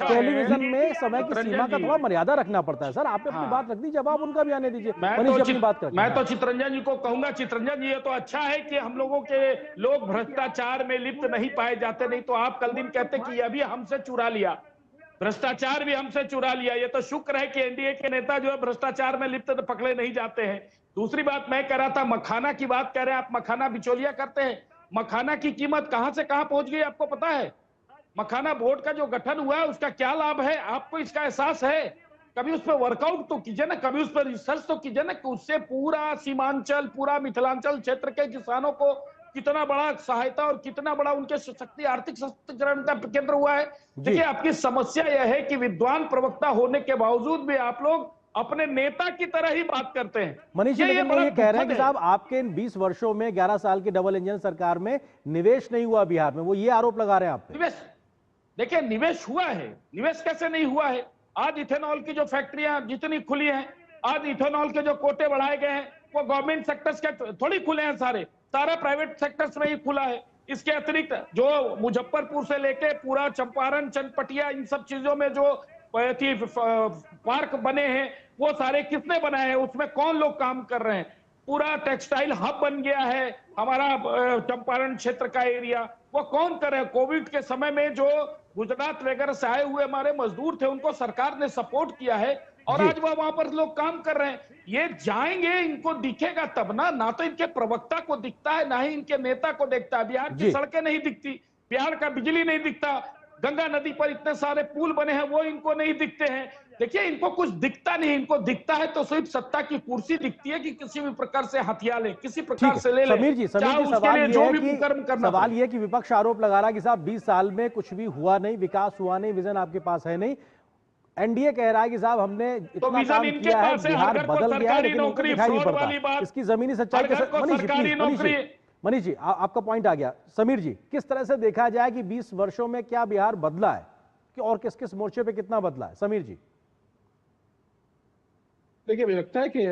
Speaker 1: टेलीविजन में समय की सीमा का थोड़ा मर्यादा रखना पड़ता है। सर आप अपनी बात रख दीजिए, जवाब उनका भी आने दीजिए। मनीष जी अपनी बात करें।
Speaker 19: मैं तो चित्रंजन जी को कहूंगा, चित्रंजन जी ये तो अच्छा है कि हम लोगों के लोग भ्रष्टाचार में लिप्त नहीं पाए जाते, नहीं तो आप कल दिन कहते कि ये भी हमसे चुरा लिया, भ्रष्टाचार भी हमसे चुरा लिया। ये तो शुक्र है कि एनडीए के नेता जो है भ्रष्टाचार में लिप्त पकड़े नहीं जाते हैं। दूसरी बात मैं कह रहा था, मखाना की बात कह रहे हैं आप, मखाना बिचौलिया करते हैं। मखाना की कीमत कहां से कहां पहुंच गई आपको पता है? मखाना बोर्ड का जो गठन हुआ है उसका क्या लाभ है आपको इसका एहसास है? कभी उस पर वर्कआउट तो कीजिए ना, कभी उस पर रिसर्च तो कीजिए ना कि उससे पूरा सीमांचल, पूरा मिथिलांचल क्षेत्र के किसानों को कितना बड़ा सहायता और कितना बड़ा उनके शक्ति आर्थिक सशक्तिकरण का केंद्र हुआ है। देखिए आपकी समस्या यह है कि विद्वान प्रवक्ता होने के बावजूद भी आप लोग अपने नेता की तरह ही बात करते हैं।
Speaker 1: मनीष जी लेकिन ये कह रहे हैं कि साहब आपके इन 20 वर्षों में 11 साल की डबल इंजन सरकार में निवेश नहीं हुआ बिहार में, वो ये आरोप लगा रहे हैं आप पे।
Speaker 19: निवेश देखिए, निवेश हुआ है, निवेश कैसे नहीं हुआ है? आज इथेनॉल की जो फैक्ट्रियां जितनी खुली हैं, आज इथेनॉल के जो कोटे बढ़ाए गए हैं वो गवर्नमेंट सेक्टर्स के थोड़ी खुले हैं, सारा प्राइवेट सेक्टर्स में ही खुला है। इसके अतिरिक्त जो मुजफ्फरपुर से लेके पूरा चंपारण, चनपटिया, इन सब चीजों में जो पार्क बने हैं वो सारे किसने बनाए हैं? उसमें कौन लोग काम कर रहे हैं? पूरा टेक्सटाइल हब बन गया है हमारा चंपारण क्षेत्र का एरिया, वो कौन कर रहे हैं? कोविड के समय में जो गुजरात वगैरह से आए हुए हमारे मजदूर थे उनको सरकार ने सपोर्ट किया है और आज वो वहां पर लोग काम कर रहे हैं। ये जाएंगे, इनको दिखेगा तब ना तो इनके प्रवक्ता को दिखता है, ना ही इनके नेता को दिखता है। बिहार की सड़कें नहीं दिखती, बिहार का बिजली नहीं दिखता, गंगा नदी पर इतने सारे पुल बने हैं वो इनको नहीं दिखते हैं। देखिए इनको कुछ दिखता नहीं, इनको दिखता है तो सिर्फ सत्ता की कुर्सी दिखती है कि किसी भी प्रकार से हथियार ले, किसी प्रकार से ले ले।
Speaker 1: समीर जी सवाल ये है कि विपक्ष आरोप लगा रहा है कि साहब 20 साल में कुछ भी हुआ नहीं, विकास हुआ नहीं, विजन आपके पास है नहीं। एनडीए कह रहा है कि साहब हमने इतना काम किया है, बिहार बदल गया है लेकिन उनको दिखाई नहीं पड़ता। इसकी जमीनी सच्चाई कैसे? मनीष जी आपका पॉइंट आ गया। समीर जी किस तरह से देखा जाए कि 20 वर्षों में क्या बिहार बदला है कि और किस किस मोर्चे पे कितना बदला है? समीर जी
Speaker 21: देखिए मुझे लगता है कि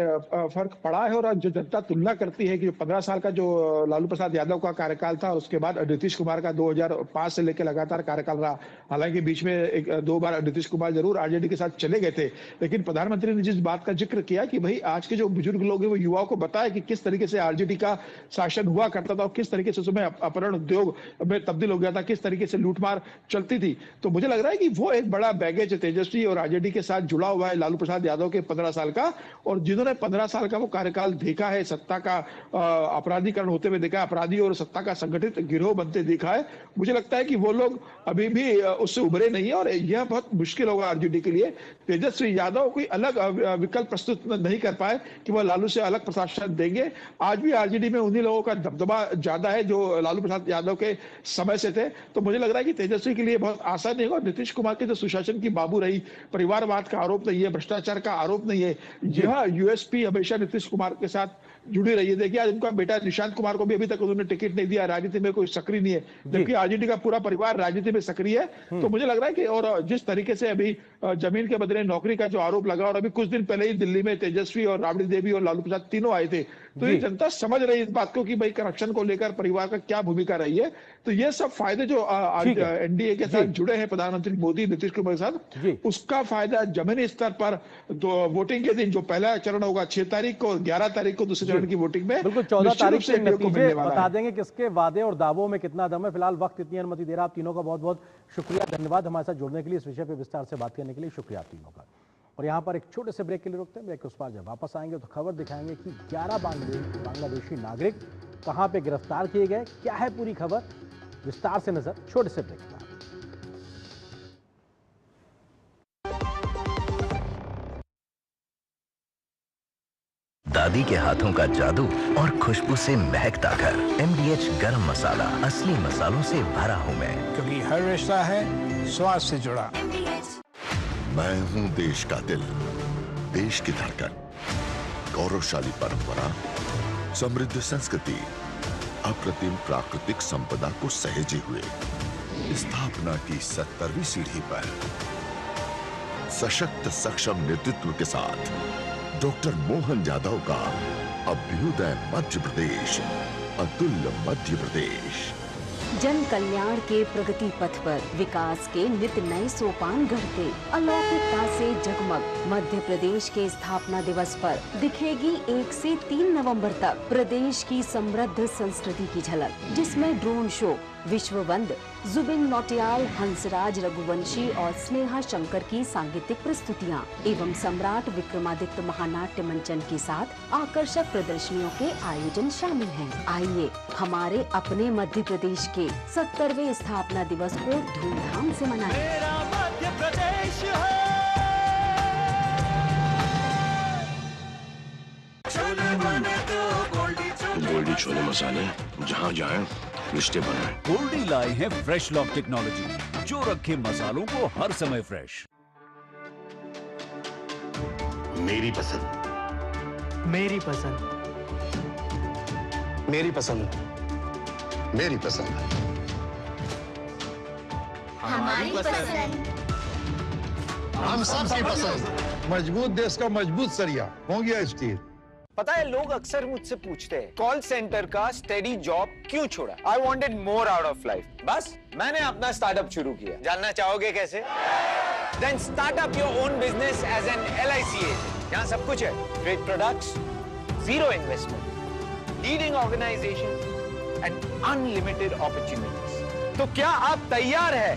Speaker 21: फर्क पड़ा है और जो जनता तुलना करती है कि 15 साल का जो लालू प्रसाद यादव का कार्यकाल था और उसके बाद नीतीश कुमार का 2005 से लेकर लगातार कार्यकाल रहा। हालांकि बीच में 2 बार नीतीश कुमार जरूर आरजेडी के साथ चले गए थे, लेकिन प्रधानमंत्री ने जिस बात का जिक्र किया कि भाई आज के जो बुजुर्ग लोग हैं वो युवाओं को बताया कि किस तरीके से आरजेडी का शासन हुआ करता था और किस तरीके से उसमें अपहरण उद्योग में तब्दील हो गया था, किस तरीके से लूटमार चलती थी। तो मुझे लग रहा है कि वो एक बड़ा बैगेज तेजस्वी और आरजेडी के साथ जुड़ा हुआ है लालू प्रसाद यादव के 15 साल का, था, और जिन्होंने 15 साल का वो कार्यकाल देखा है, सत्ता का अपराधीकरण होते हुए देखा है, अपराधी और सत्ता का संगठित गिरोह बनते देखा है, मुझे लगता है कि वो लोग अभी भी उससे उभरे नहीं है और यह बहुत मुश्किल होगा आरजेडी के लिए। तेजस्वी यादव कोई अलग विकल्प प्रस्तुत नहीं कर पाए कि वह लालू से अलग प्रशासन देंगे। आज भी आरजेडी में उन्हीं लोगों का दबदबा ज्यादा है जो लालू प्रसाद यादव के समय से थे, तो मुझे लग रहा है कि तेजस्वी के लिए बहुत आसान नहीं होगा। नीतीश कुमार की जो सुशासन की बाबू रही, परिवारवाद का आरोप नहीं है, भ्रष्टाचार का आरोप नहीं है, यह यूएसपी हमेशा नीतीश कुमार के साथ जुड़ी रही है। देखिए आज उनका बेटा निशांत कुमार को भी अभी तक उन्होंने टिकट नहीं दिया, राजनीति में कोई सक्रिय नहीं है, जबकि आरजेडी का पूरा परिवार राजनीति में सक्रिय है। तो मुझे लग रहा है कि और जिस तरीके से अभी जमीन के बदले नौकरी का जो आरोप लगा, और अभी कुछ दिन पहले ही दिल्ली में तेजस्वी और राबड़ी देवी और लालू प्रसाद तीनों आए थे, तो ये जनता समझ रही है इस बात को कि भाई करप्शन को लेकर परिवार का क्या भूमिका रही है। तो ये सब फायदे जो एनडीए के साथ जुड़े हैं प्रधानमंत्री मोदी नीतीश कुमार के साथ, उसका फायदा जमीनी स्तर पर वोटिंग के दिन जो पहला चरण होगा 6 तारीख को, 11 तारीख को दूसरे चरण की वोटिंग में,
Speaker 1: बिल्कुल 14 तारीख से नतीजे बता देंगे किसके वादे और दावों में कितना दम है। फिलहाल वक्त इतनी अनुमति दे रहा, आप तीनों का बहुत बहुत शुक्रिया, धन्यवाद हमारे साथ जुड़ने के लिए, इस विषय पर विस्तार से बात करने के लिए शुक्रिया आप तीनों का। और यहाँ पर एक छोटे से ब्रेक के लिए रुकते हैं, ब्रेक के उस पार जब वापस आएंगे तो खबर दिखाएंगे कि 11 बांग्लादेशी नागरिक कहाँ पे गिरफ्तार किए गए, क्या है पूरी खबर, विस्तार से नजर छोटे से ब्रेक पर।
Speaker 3: दादी के हाथों का जादू और खुशबू से महकता घर। MDH गरम मसाला, असली मसालों से भरा हूं मैं,
Speaker 12: क्योंकि हर रिश्ता है स्वाद से जुड़ा।
Speaker 22: मैं हूं देश का दिल, देश की धड़कन, गौरवशाली परंपरा, समृद्ध संस्कृति, अप्रतिम प्राकृतिक संपदा को सहेजे हुए स्थापना की 70वीं सीढ़ी पर सशक्त सक्षम नेतृत्व के साथ डॉक्टर मोहन यादव का अभ्युदय मध्य प्रदेश, अतुल्य मध्य प्रदेश।
Speaker 23: जन कल्याण के प्रगति पथ पर विकास के नित नए सोपान गढ़ते अलौकिकता से जगमग मध्य प्रदेश के स्थापना दिवस पर दिखेगी 1 से 3 नवंबर तक प्रदेश की समृद्ध संस्कृति की झलक, जिसमें ड्रोन शो, विश्ववंद, जुबिन नौटियाल, हंसराज रघुवंशी और स्नेहा शंकर की सांगीतिक प्रस्तुतियां एवं सम्राट विक्रमादित्य महानाट्य मंचन के साथ आकर्षक प्रदर्शनियों के आयोजन शामिल हैं। आइए हमारे अपने मध्य प्रदेश के 70वें स्थापना दिवस को धूमधाम से मनाएं। मेरा मध्य प्रदेश है।
Speaker 22: गोल्डी छोले मसाले, जहाँ जाएं रिश्ते बनाएं।
Speaker 8: गोल्डी लाए हैं फ्रेश लॉक टेक्नोलॉजी, जो रखे मसालों को हर समय फ्रेश।
Speaker 22: मेरी पसंद,
Speaker 11: मेरी पसंद,
Speaker 22: मेरी पसंद, मेरी पसंद,
Speaker 9: हमारी पसंद, हम सबकी पसंद। मजबूत देश का मजबूत सरिया हो गया स्टील।
Speaker 24: पता है लोग अक्सर मुझसे पूछते हैं कॉल सेंटर का स्टेडी जॉब क्यों छोड़ा। I wanted more out of life, बस मैंने अपना स्टार्टअप शुरू किया। जानना चाहोगे कैसे? Then start up your own business as an LIC agent. यहाँ सब कुछ है, great products, zero investment, leading organisation and unlimited opportunities. तो क्या आप तैयार है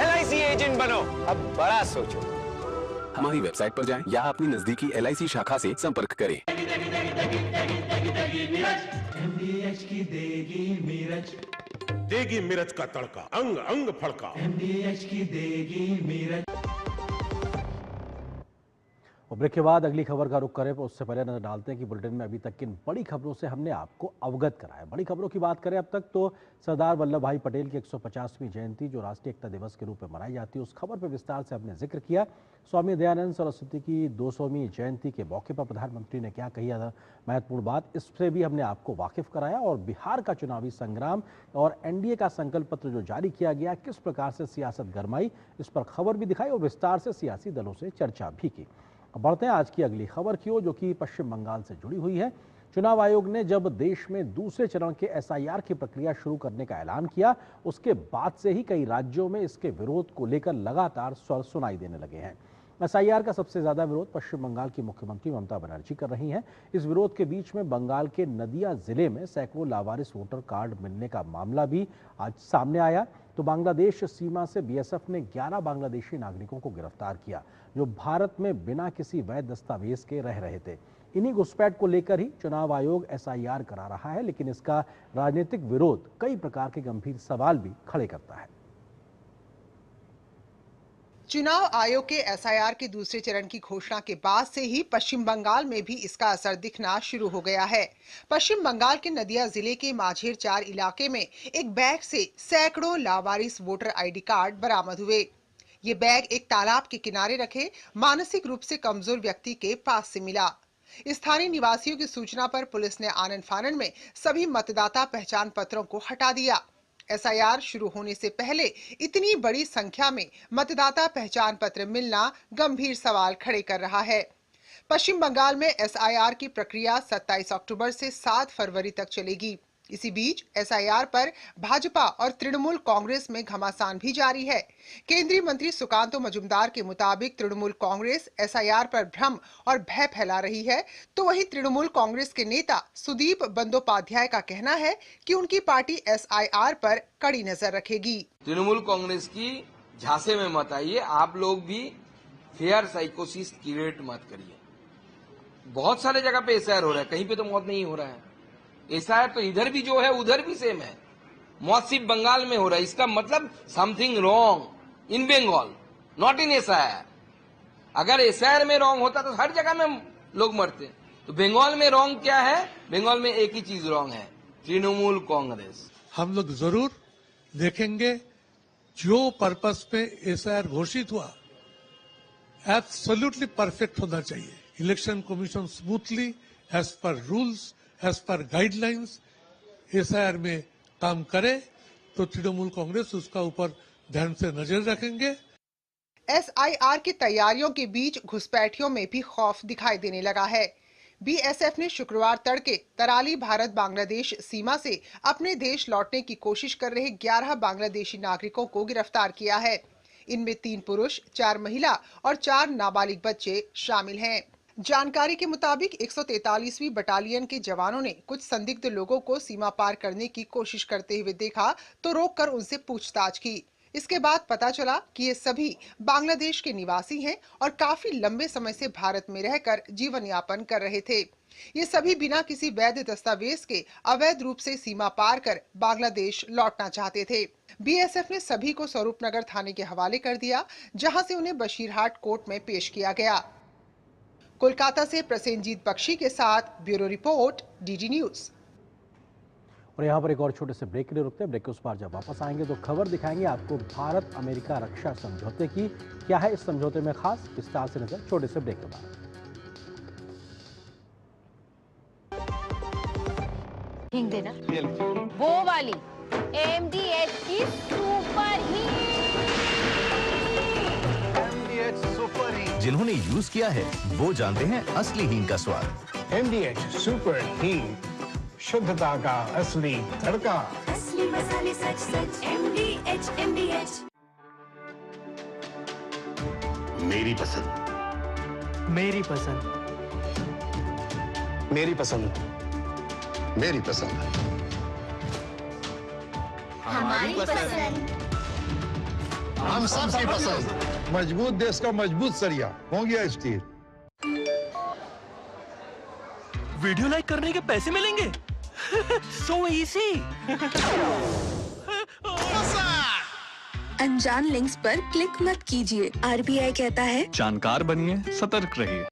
Speaker 24: LIC एजेंट बनो? अब बड़ा सोचो।
Speaker 25: हमारी वेबसाइट पर जाएं या अपनी नजदीकी LIC शाखा से संपर्क करें।
Speaker 11: MDH की देगी मिर्च,
Speaker 26: देगी मिर्च का तड़का, अंग अंग फड़का।
Speaker 11: MDH की देगी मिर्च।
Speaker 1: और ब्रेक के बाद अगली खबर का रुख करें, पर उससे पहले नजर डालते हैं कि बुलेटिन में अभी तक किन बड़ी खबरों से हमने आपको अवगत कराया। बड़ी खबरों की बात करें अब तक तो सरदार वल्लभ भाई पटेल की 150वीं जयंती जो राष्ट्रीय एकता दिवस के रूप में मनाई जाती है, उस खबर पर विस्तार से हमने जिक्र किया। स्वामी दयानंद सरस्वती की 200वीं जयंती के मौके पर प्रधानमंत्री ने क्या कही महत्वपूर्ण बात, इससे भी हमने आपको वाकिफ कराया। और बिहार का चुनावी संग्राम और एनडीए का संकल्प पत्र जो जारी किया गया, किस प्रकार से सियासत गरमाई, इस पर खबर भी दिखाई और विस्तार से सियासी दलों से चर्चा भी की। बढ़ते हैं आज की अगली खबर की ओर, जो कि पश्चिम बंगाल से जुड़ी हुई है। चुनाव आयोग ने जब देश में दूसरे चरण के SIR की प्रक्रिया शुरू करने का ऐलान किया, उसके बाद से ही कई राज्यों में इसके विरोध को लेकर लगातार स्वर सुनाई देने लगे हैं। एसआईआर का सबसे ज्यादा विरोध पश्चिम बंगाल की मुख्यमंत्री ममता बनर्जी कर रही हैं। इस विरोध के बीच में बंगाल के नदिया जिले में सैकड़ों लावारिस वोटर कार्ड मिलने का मामला भी आज सामने आया। तो बांग्लादेश सीमा से बीएसएफ ने 11 बांग्लादेशी नागरिकों को गिरफ्तार किया जो भारत में बिना किसी वैध दस्तावेज के रह रहे थे। इन्हीं घुसपैठ को लेकर ही चुनाव आयोग एसआईआर करा रहा है, लेकिन इसका राजनीतिक विरोध कई प्रकार के गंभीर सवाल भी खड़े करता है।
Speaker 2: चुनाव आयोग के एसआईआर के दूसरे चरण की घोषणा के बाद से ही पश्चिम बंगाल में भी इसका असर दिखना शुरू हो गया है। पश्चिम बंगाल के नदिया जिले के माझेर 4 इलाके में एक बैग से सैकड़ों लावारिस वोटर आईडी कार्ड बरामद हुए। ये बैग एक तालाब के किनारे रखे मानसिक रूप से कमजोर व्यक्ति के पास से मिला। स्थानीय निवासियों की सूचना पर पुलिस ने आनन फानन में सभी मतदाता पहचान पत्रों को हटा दिया। एसआईआर शुरू होने से पहले इतनी बड़ी संख्या में मतदाता पहचान पत्र मिलना गंभीर सवाल खड़े कर रहा है। पश्चिम बंगाल में एसआईआर की प्रक्रिया 27 अक्टूबर से 7 फरवरी तक चलेगी। इसी बीच एसआईआर पर भाजपा और तृणमूल कांग्रेस में घमासान भी जारी है। केंद्रीय मंत्री सुकांतो मजुमदार के मुताबिक तृणमूल कांग्रेस एसआईआर पर भ्रम और भय फैला रही है, तो वहीं तृणमूल कांग्रेस के नेता सुदीप बंदोपाध्याय का कहना है कि उनकी पार्टी एसआईआर पर कड़ी नजर रखेगी।
Speaker 4: तृणमूल कांग्रेस की झांसे में मत आइए, आप लोग भी फेयर साइकोसिस क्रिएट मत करिए। बहुत सारे जगह पे एसआईआर हो रहा है, कहीं पे तो मौत नहीं हो रहा है। एसआईआर तो इधर भी जो है उधर भी सेम है, मौत सिर्फ बंगाल में हो रहा है। इसका मतलब something wrong in Bengal, not in SIR. अगर एसआईआर में रॉन्ग होता तो हर जगह में लोग मरते। तो बंगाल में रॉन्ग क्या है? बंगाल में एक ही चीज रॉन्ग है, तृणमूल कांग्रेस।
Speaker 5: हम लोग जरूर देखेंगे जो पर्पस पे एसआईआर घोषित हुआ एब्सोल्युटली परफेक्ट होना चाहिए। Election commission smoothly as per rules as per guidelines SIR में काम करे तो तृणमूल कांग्रेस उसका ऊपर ध्यान से नजर रखेंगे।
Speaker 2: एसआईआर की तैयारियों के बीच घुसपैठियों में भी खौफ दिखाई देने लगा है। बीएसएफ ने शुक्रवार तड़के तराली भारत बांग्लादेश सीमा से अपने देश लौटने की कोशिश कर रहे 11 बांग्लादेशी नागरिकों को गिरफ्तार किया है। इनमें 3 पुरुष, 4 महिला और 4 नाबालिग बच्चे शामिल हैं। जानकारी के मुताबिक 143वीं बटालियन के जवानों ने कुछ संदिग्ध लोगों को सीमा पार करने की कोशिश करते हुए देखा तो रोककर उनसे पूछताछ की। इसके बाद पता चला कि ये सभी बांग्लादेश के निवासी हैं और काफी लंबे समय से भारत में रहकर जीवन यापन कर रहे थे। ये सभी बिना किसी वैध दस्तावेज के अवैध रूप से सीमा पार कर बांग्लादेश लौटना चाहते थे। बीएसएफ ने सभी को स्वरूपनगर थाने के हवाले कर दिया, जहां से उन्हें बशीरहाट कोर्ट में पेश किया गया। कोलकाता से प्रसेनजीत बख्शी के साथ ब्यूरो रिपोर्ट, डीडी न्यूज।
Speaker 1: और यहाँ पर एक और छोटे से ब्रेक के लिए रुकते हैं। ब्रेक के उस पार जब वापस आएंगे तो खबर दिखाएंगे आपको भारत अमेरिका रक्षा समझौते की। क्या है इस समझौते में खास, विस्तार से नजर छोटे से ब्रेक के बाद।
Speaker 6: हिंग देना, वो वाली MDH की सुपर हीट।
Speaker 3: जिन्होंने यूज किया है वो जानते हैं असली हींग का स्वाद।
Speaker 12: MDH सुपर हीट, शुद्धता का असली तड़का।
Speaker 7: असली मसाले सच सच MDH।
Speaker 22: मेरी पसंद,
Speaker 7: मेरी पसंद,
Speaker 12: मेरी पसंद, मेरी पसंद,
Speaker 7: हमारी पसंद,
Speaker 9: हम सबकी पसंद। मजबूत देश का मजबूत सरिया होंगे स्टील।
Speaker 11: वीडियो लाइक करने के पैसे मिलेंगे। So easy.
Speaker 10: अनजान लिंक्स पर क्लिक मत कीजिए। आरबीआई कहता है
Speaker 25: जानकार बनिए, सतर्क रहिए।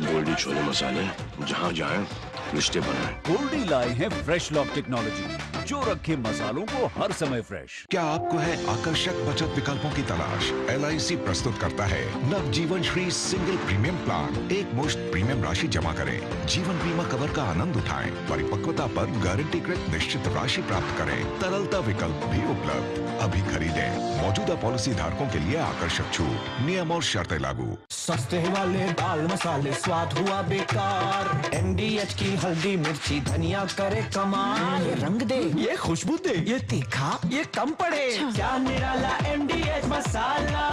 Speaker 26: गोल्डी छोले मसाले, जहाँ जाए रिश्ते बनाए।
Speaker 8: गोल्डी लाए हैं फ्रेश लॉक टेक्नोलॉजी जो रखे मसालों को हर समय फ्रेश।
Speaker 27: क्या आपको है आकर्षक बचत विकल्पों की तलाश? LIC प्रस्तुत करता है नवजीवन श्री सिंगल प्रीमियम प्लान। एक मुश्त प्रीमियम राशि जमा करें, जीवन बीमा कवर का आनंद उठाएं, परिपक्वता पर गारंटीकृत निश्चित राशि प्राप्त करें। तरलता विकल्प भी उपलब्ध। अभी खरीदें। मौजूदा पॉलिसी धारकों के लिए आकर्षक छूट, नियम और शर्तें लागू।
Speaker 11: सस्ते वाले दाल मसाले स्वाद हुआ बेकार। MDH की हल्दी मिर्ची धनिया करे कमाल। ये रंग दे, ये खुशबू दे, ये तीखा, ये कम पड़े। क्या निराला MDH मसाला।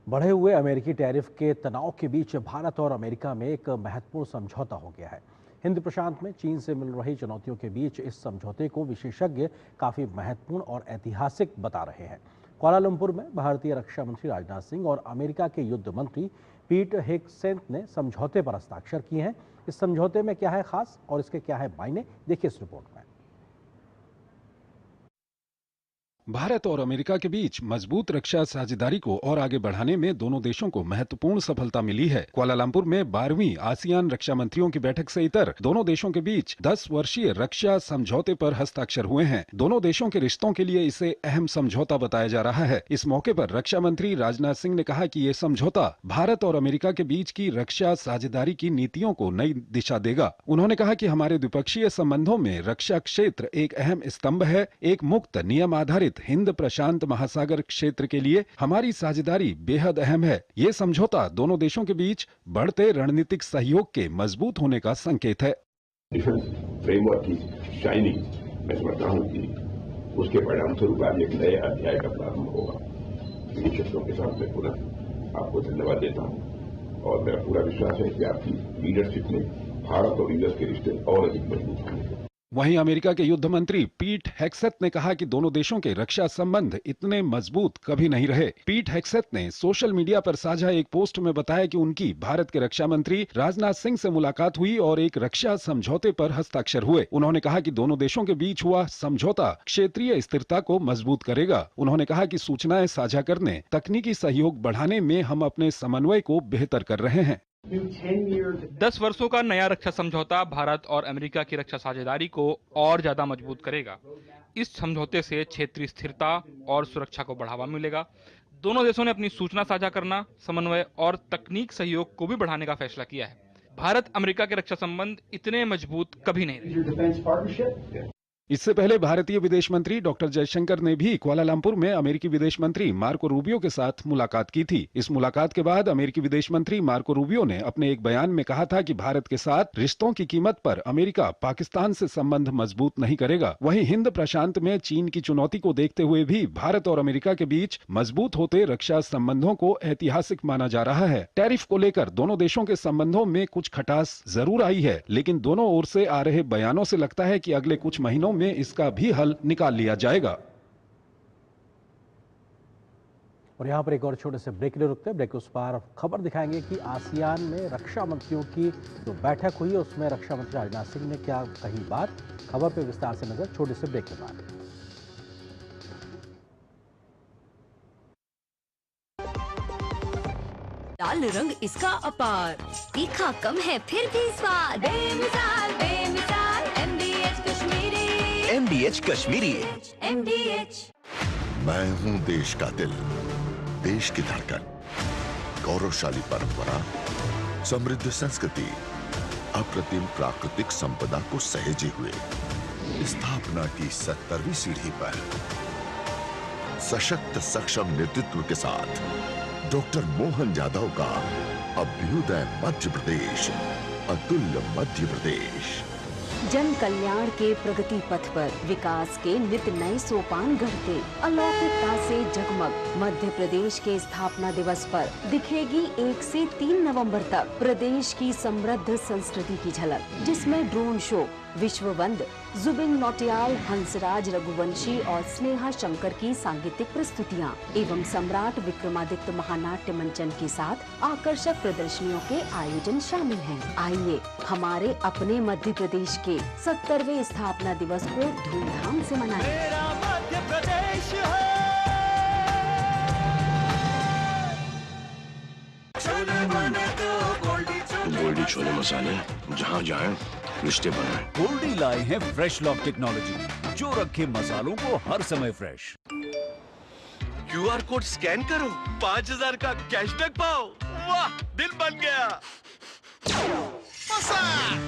Speaker 1: बढ़े हुए अमेरिकी टैरिफ के तनाव के बीच भारत और अमेरिका में एक महत्वपूर्ण समझौता हो गया है। हिंद प्रशांत में चीन से मिल रही चुनौतियों के बीच इस समझौते को विशेषज्ञ काफी महत्वपूर्ण और ऐतिहासिक बता रहे हैं। कुआलालंपुर में भारतीय रक्षा मंत्री राजनाथ सिंह और अमेरिका के युद्ध मंत्री पीट हेगसेथ ने समझौते पर हस्ताक्षर किए हैं। इस समझौते में क्या है खास और इसके क्या है मायने, देखिए इस रिपोर्ट में।
Speaker 13: भारत और अमेरिका के बीच मजबूत रक्षा साझेदारी को और आगे बढ़ाने में दोनों देशों को महत्वपूर्ण सफलता मिली है। कुआलालंपुर में 12वीं आसियान रक्षा मंत्रियों की बैठक से इतर दोनों देशों के बीच 10 वर्षीय रक्षा समझौते पर हस्ताक्षर हुए हैं। दोनों देशों के रिश्तों के लिए इसे अहम समझौता बताया जा रहा है। इस मौके पर रक्षा मंत्री राजनाथ सिंह ने कहा कि ये समझौता भारत और अमेरिका के बीच की रक्षा साझेदारी की नीतियों को नई दिशा देगा। उन्होंने कहा कि हमारे द्विपक्षीय संबंधों में रक्षा क्षेत्र एक अहम स्तंभ है। एक मुक्त नियम आधारित हिंद प्रशांत महासागर क्षेत्र के लिए हमारी साझेदारी बेहद अहम है। ये समझौता दोनों देशों के बीच बढ़ते रणनीतिक सहयोग के मजबूत होने का संकेत है।
Speaker 14: डिफेंस फ्रेमवर्क की शाइनिंग मैं समझता हूँ कि उसके परिणाम स्वरूप आज एक नए अध्याय का प्रारंभ होगा। इन शब्दों के साथ मैं पुनः आपको धन्यवाद देता हूँ और मेरा पूरा विश्वास है कि आपकी लीडरशिप में भारत और यूएस के रिश्ते और अधिक मजबूत होंगे।
Speaker 13: वहीं अमेरिका के युद्ध मंत्री पीट हेगसेथ ने कहा कि दोनों देशों के रक्षा संबंध इतने मजबूत कभी नहीं रहे। पीट हेगसेथ ने सोशल मीडिया पर साझा एक पोस्ट में बताया कि उनकी भारत के रक्षा मंत्री राजनाथ सिंह से मुलाकात हुई और एक रक्षा समझौते पर हस्ताक्षर हुए। उन्होंने कहा कि दोनों देशों के बीच हुआ समझौता क्षेत्रीय स्थिरता को मजबूत करेगा। उन्होंने कहा कि सूचनाएं साझा करने, तकनीकी सहयोग बढ़ाने में हम अपने समन्वय को बेहतर कर रहे हैं।
Speaker 15: 10 वर्षों का नया रक्षा समझौता भारत और अमेरिका की रक्षा साझेदारी को और ज्यादा मजबूत करेगा। इस समझौते से क्षेत्रीय स्थिरता और सुरक्षा को बढ़ावा मिलेगा। दोनों देशों ने अपनी सूचना साझा करना, समन्वय और तकनीक सहयोग को भी बढ़ाने का फैसला किया है। भारत अमेरिका के रक्षा संबंध इतने मजबूत कभी नहीं रहे।
Speaker 13: इससे पहले भारतीय विदेश मंत्री डॉक्टर जयशंकर ने भी कुआलालंपुर में अमेरिकी विदेश मंत्री मार्को रूबियो के साथ मुलाकात की थी। इस मुलाकात के बाद अमेरिकी विदेश मंत्री मार्को रूबियो ने अपने एक बयान में कहा था कि भारत के साथ रिश्तों की कीमत पर अमेरिका पाकिस्तान से संबंध मजबूत नहीं करेगा। वहीं हिंद प्रशांत में चीन की चुनौती को देखते हुए भी भारत और अमेरिका के बीच मजबूत होते रक्षा संबंधों को ऐतिहासिक माना जा रहा है। टैरिफ को लेकर दोनों देशों के संबंधों में कुछ खटास जरूर आई है, लेकिन दोनों ओर से आ रहे बयानों से लगता है कि अगले कुछ महीनों में इसका भी हल निकाल लिया जाएगा।
Speaker 1: और यहाँ पर एक और छोटे से ब्रेक ले रुकते हैं। ब्रेक उस पार खबर दिखाएंगे कि आसियान में रक्षा मंत्रियों की जो बैठक हुई है उसमें रक्षा मंत्री राजनाथ सिंह ने क्या कही बात, खबर पे विस्तार से नजर छोटे से ब्रेक के बाद।
Speaker 7: लाल रंग इसका अपार, तीखा कम है फिर भी स्वाद, बेमिसाल बेमिसाल MDH Kashmiri,
Speaker 3: MDH Kashmiri.
Speaker 7: MDH।
Speaker 22: मैं हूं देश का दिल, देश की धड़कन, गौरवशाली परंपरा, समृद्ध संस्कृति, अप्रतिम प्राकृतिक संपदा को सहेजे हुए स्थापना की 70वीं सीढ़ी पर सशक्त सक्षम नेतृत्व के साथ डॉक्टर मोहन यादव का अभ्युदय मध्य प्रदेश, अतुल्य मध्य प्रदेश।
Speaker 23: जन कल्याण के प्रगति पथ पर विकास के नित नए सोपान गढ़ते अलौकिकता से जगमग मध्य प्रदेश के स्थापना दिवस पर दिखेगी 1 से 3 नवंबर तक प्रदेश की समृद्ध संस्कृति की झलक, जिसमें ड्रोन शो, विश्ववंद, जुबिन नौटियाल, हंसराज रघुवंशी और स्नेहा शंकर की सांगीतिक प्रस्तुतियां एवं सम्राट विक्रमादित्य महानाट्य मंचन के साथ आकर्षक प्रदर्शनियों के आयोजन शामिल हैं। आइए हमारे अपने मध्य प्रदेश के 70वें स्थापना दिवस को धूमधाम से मनाएं।
Speaker 11: मेरा मध्य प्रदेश है।
Speaker 26: गोल्डी छोले मसाले, जहाँ जाएं रिश्ते बनाएं।
Speaker 8: गोल्डी लाए हैं फ्रेश लॉक टेक्नोलॉजी, जो रखे मसालों को हर समय फ्रेश।
Speaker 16: QR कोड स्कैन करो, 5000 का कैशबैक पाओ। वाह, दिल बन गया।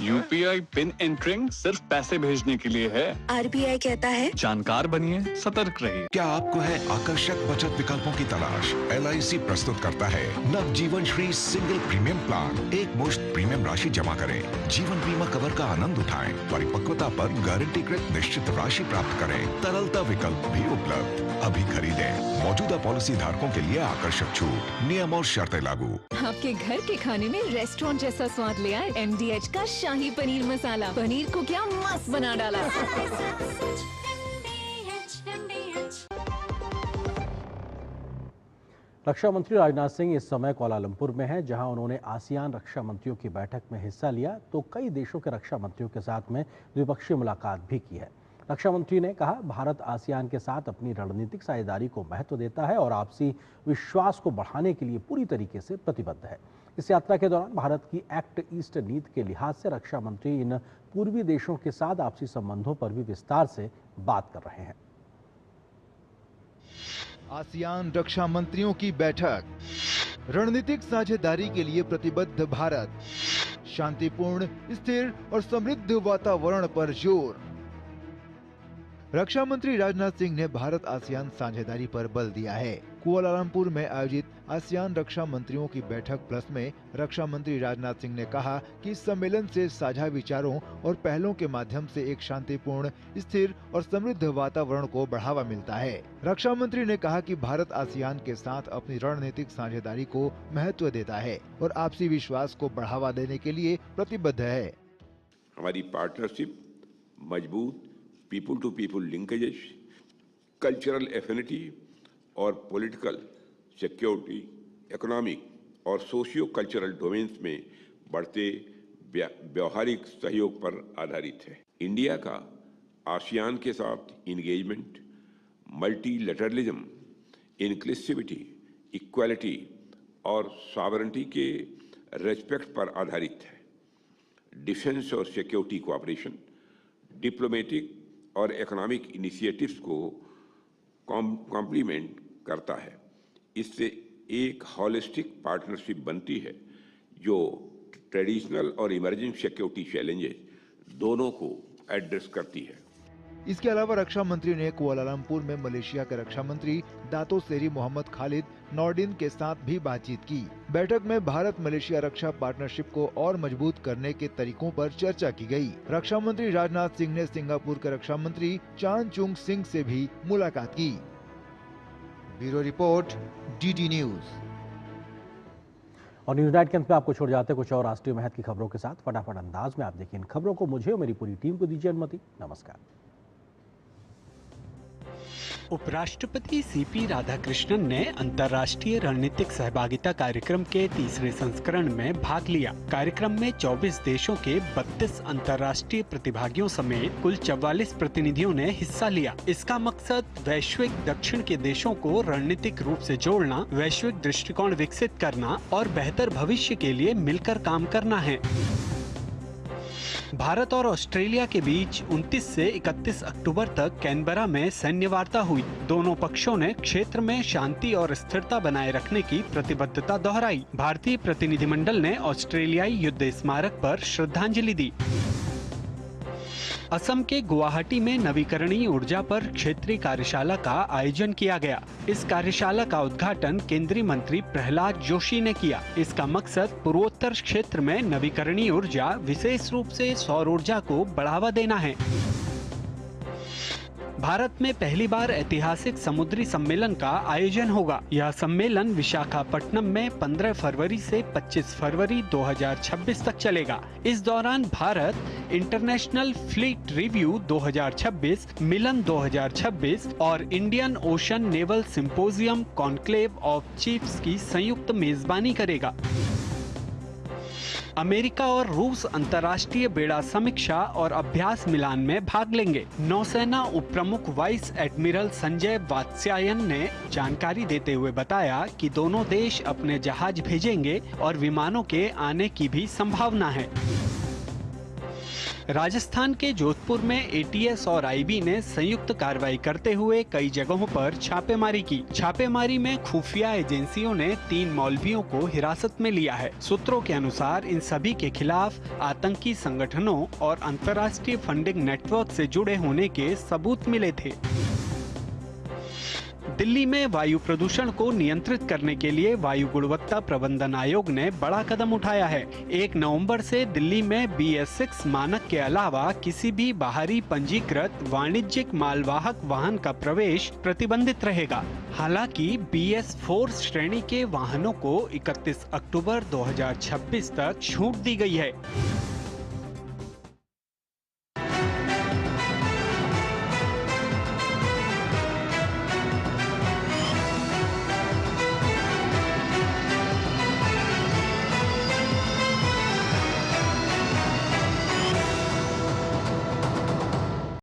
Speaker 17: UPI पिन एंटरिंग सिर्फ पैसे भेजने के लिए है।
Speaker 10: RBI कहता है
Speaker 17: जानकार बनिए, सतर्क रहिए।
Speaker 27: क्या आपको है आकर्षक बचत विकल्पों की तलाश? LIC प्रस्तुत करता है नवजीवन श्री सिंगल प्रीमियम प्लान। एक मुश्त प्रीमियम राशि जमा करें, जीवन बीमा कवर का आनंद उठाएं, परिपक्वता पर गारंटीकृत निश्चित राशि प्राप्त करें, तरलता विकल्प भी उपलब्ध। अभी खरीदें। मौजूदा पॉलिसी धारकों के लिए आकर्षक छूट, नियम और शर्तें लागू।
Speaker 4: आपके घर के खाने में रेस्टोरेंट जैसा स्वाद ले आए MDH का शाही पनीर मसाला। पनीर को क्या मस्त बना डाला।
Speaker 1: रक्षा मंत्री राजनाथ सिंह इस समय कुआलालंपुर में हैं, जहां उन्होंने आसियान रक्षा मंत्रियों की बैठक में हिस्सा लिया तो कई देशों के रक्षा मंत्रियों के साथ में द्विपक्षीय मुलाकात भी की है। रक्षा मंत्री ने कहा, भारत आसियान के साथ अपनी रणनीतिक साझेदारी को महत्व देता है और आपसी विश्वास को बढ़ाने के लिए पूरी तरीके से प्रतिबद्ध है। इस यात्रा के दौरान भारत की एक्ट ईस्ट नीति के लिहाज से रक्षा मंत्री इन पूर्वी देशों के साथ आपसी संबंधों पर भी विस्तार से बात कर रहे हैं।
Speaker 5: आसियान रक्षा मंत्रियों की बैठक, रणनीतिक साझेदारी के लिए प्रतिबद्ध भारत, शांतिपूर्ण, स्थिर और समृद्ध वातावरण पर जोर। रक्षा मंत्री राजनाथ सिंह ने भारत आसियान साझेदारी पर बल दिया है। कुआलालंपुर में आयोजित आसियान रक्षा मंत्रियों की बैठक प्लस में रक्षा मंत्री राजनाथ सिंह ने कहा कि इस सम्मेलन से साझा विचारों और पहलों के माध्यम से एक शांतिपूर्ण, स्थिर और समृद्ध वातावरण को बढ़ावा मिलता है। रक्षा मंत्री ने कहा कि भारत आसियान के साथ अपनी रणनीतिक साझेदारी को महत्व देता है और आपसी विश्वास को बढ़ावा देने के लिए प्रतिबद्ध है।
Speaker 14: हमारी पार्टनरशिप मजबूत people to people linkages, cultural affinity और पॉलिटिकल, सिक्योरिटी, इकोनॉमिक और सोशियो कल्चरल डोमेन्स में बढ़ते व्यवहारिक सहयोग पर आधारित है। इंडिया का आसियान के साथ इंगेजमेंट मल्टीलैटरलिज्म, इंक्लूसिविटी, इक्वालिटी और सॉवरेनिटी के रेस्पेक्ट पर आधारित है। डिफेंस और सिक्योरिटी कोऑपरेशन, डिप्लोमेटिक और इकोनॉमिक इनिशिएटिव्स को कॉम्प्लीमेंट करता है। इससे एक हॉलिस्टिक पार्टनरशिप बनती है जो ट्रेडिशनल और इमर्जिंग सिक्योरिटी चैलेंजेस दोनों को एड्रेस करती है।
Speaker 5: इसके अलावा रक्षा मंत्री ने कुआलालंपुर में मलेशिया के रक्षा मंत्री दातो सेरी मोहम्मद खालिद नॉर्डिन के साथ भी बातचीत की। बैठक में भारत मलेशिया रक्षा पार्टनरशिप को और मजबूत करने के तरीकों पर चर्चा की गई। रक्षा मंत्री राजनाथ सिंह ने सिंगापुर के रक्षा मंत्री चान चुंग सिंग से भी मुलाकात की। Bureau report, DD news.
Speaker 1: और न्यूज नाइट के अंत में आपको छोड़ जाते कुछ और राष्ट्रीय महत्व की खबरों के साथ फटाफट अंदाज में। आप देखिए इन खबरों को मुझे और मेरी पूरी टीम को दीजिए अनुमति। नमस्कार।
Speaker 18: उपराष्ट्रपति CP राधाकृष्णन ने अंतर्राष्ट्रीय रणनीतिक सहभागिता कार्यक्रम के तीसरे संस्करण में भाग लिया। कार्यक्रम में 24 देशों के 32 अंतर्राष्ट्रीय प्रतिभागियों समेत कुल 44 प्रतिनिधियों ने हिस्सा लिया। इसका मकसद वैश्विक दक्षिण के देशों को रणनीतिक रूप से जोड़ना, वैश्विक दृष्टिकोण विकसित करना और बेहतर भविष्य के लिए मिलकर काम करना है। भारत और ऑस्ट्रेलिया के बीच 29 से 31 अक्टूबर तक कैनबरा में सैन्य वार्ता हुई। दोनों पक्षों ने क्षेत्र में शांति और स्थिरता बनाए रखने की प्रतिबद्धता दोहराई। भारतीय प्रतिनिधिमंडल ने ऑस्ट्रेलियाई युद्ध स्मारक पर श्रद्धांजलि दी। असम के गुवाहाटी में नवीकरणीय ऊर्जा पर क्षेत्रीय कार्यशाला का आयोजन किया गया। इस कार्यशाला का उद्घाटन केंद्रीय मंत्री प्रहलाद जोशी ने किया। इसका मकसद पूर्वोत्तर क्षेत्र में नवीकरणीय ऊर्जा, विशेष रूप से सौर ऊर्जा को बढ़ावा देना है। भारत में पहली बार ऐतिहासिक समुद्री सम्मेलन का आयोजन होगा। यह सम्मेलन विशाखापट्टनम में 15 फरवरी से 25 फरवरी 2026 तक चलेगा। इस दौरान भारत इंटरनेशनल फ्लीट रिव्यू 2026, मिलन 2026 और Indian ocean naval symposium conclave of chiefs की संयुक्त मेजबानी करेगा। अमेरिका और रूस अंतर्राष्ट्रीय बेड़ा समीक्षा और अभ्यास मिलान में भाग लेंगे। नौसेना उप प्रमुख वाइस एडमिरल संजय वात्स्यायन ने जानकारी देते हुए बताया कि दोनों देश अपने जहाज भेजेंगे और विमानों के आने की भी संभावना है। राजस्थान के जोधपुर में ATS और IB ने संयुक्त कार्रवाई करते हुए कई जगहों पर छापेमारी की। छापेमारी में खुफिया एजेंसियों ने 3 मौलवियों को हिरासत में लिया है। सूत्रों के अनुसार इन सभी के खिलाफ आतंकी संगठनों और अंतर्राष्ट्रीय फंडिंग नेटवर्क से जुड़े होने के सबूत मिले थे। दिल्ली में वायु प्रदूषण को नियंत्रित करने के लिए वायु गुणवत्ता प्रबंधन आयोग ने बड़ा कदम उठाया है। 1 नवंबर से दिल्ली में BS6 मानक के अलावा किसी भी बाहरी पंजीकृत वाणिज्यिक मालवाहक वाहन का प्रवेश प्रतिबंधित रहेगा। हालांकि BS4 श्रेणी के वाहनों को 31 अक्टूबर 2026 तक छूट दी गई है।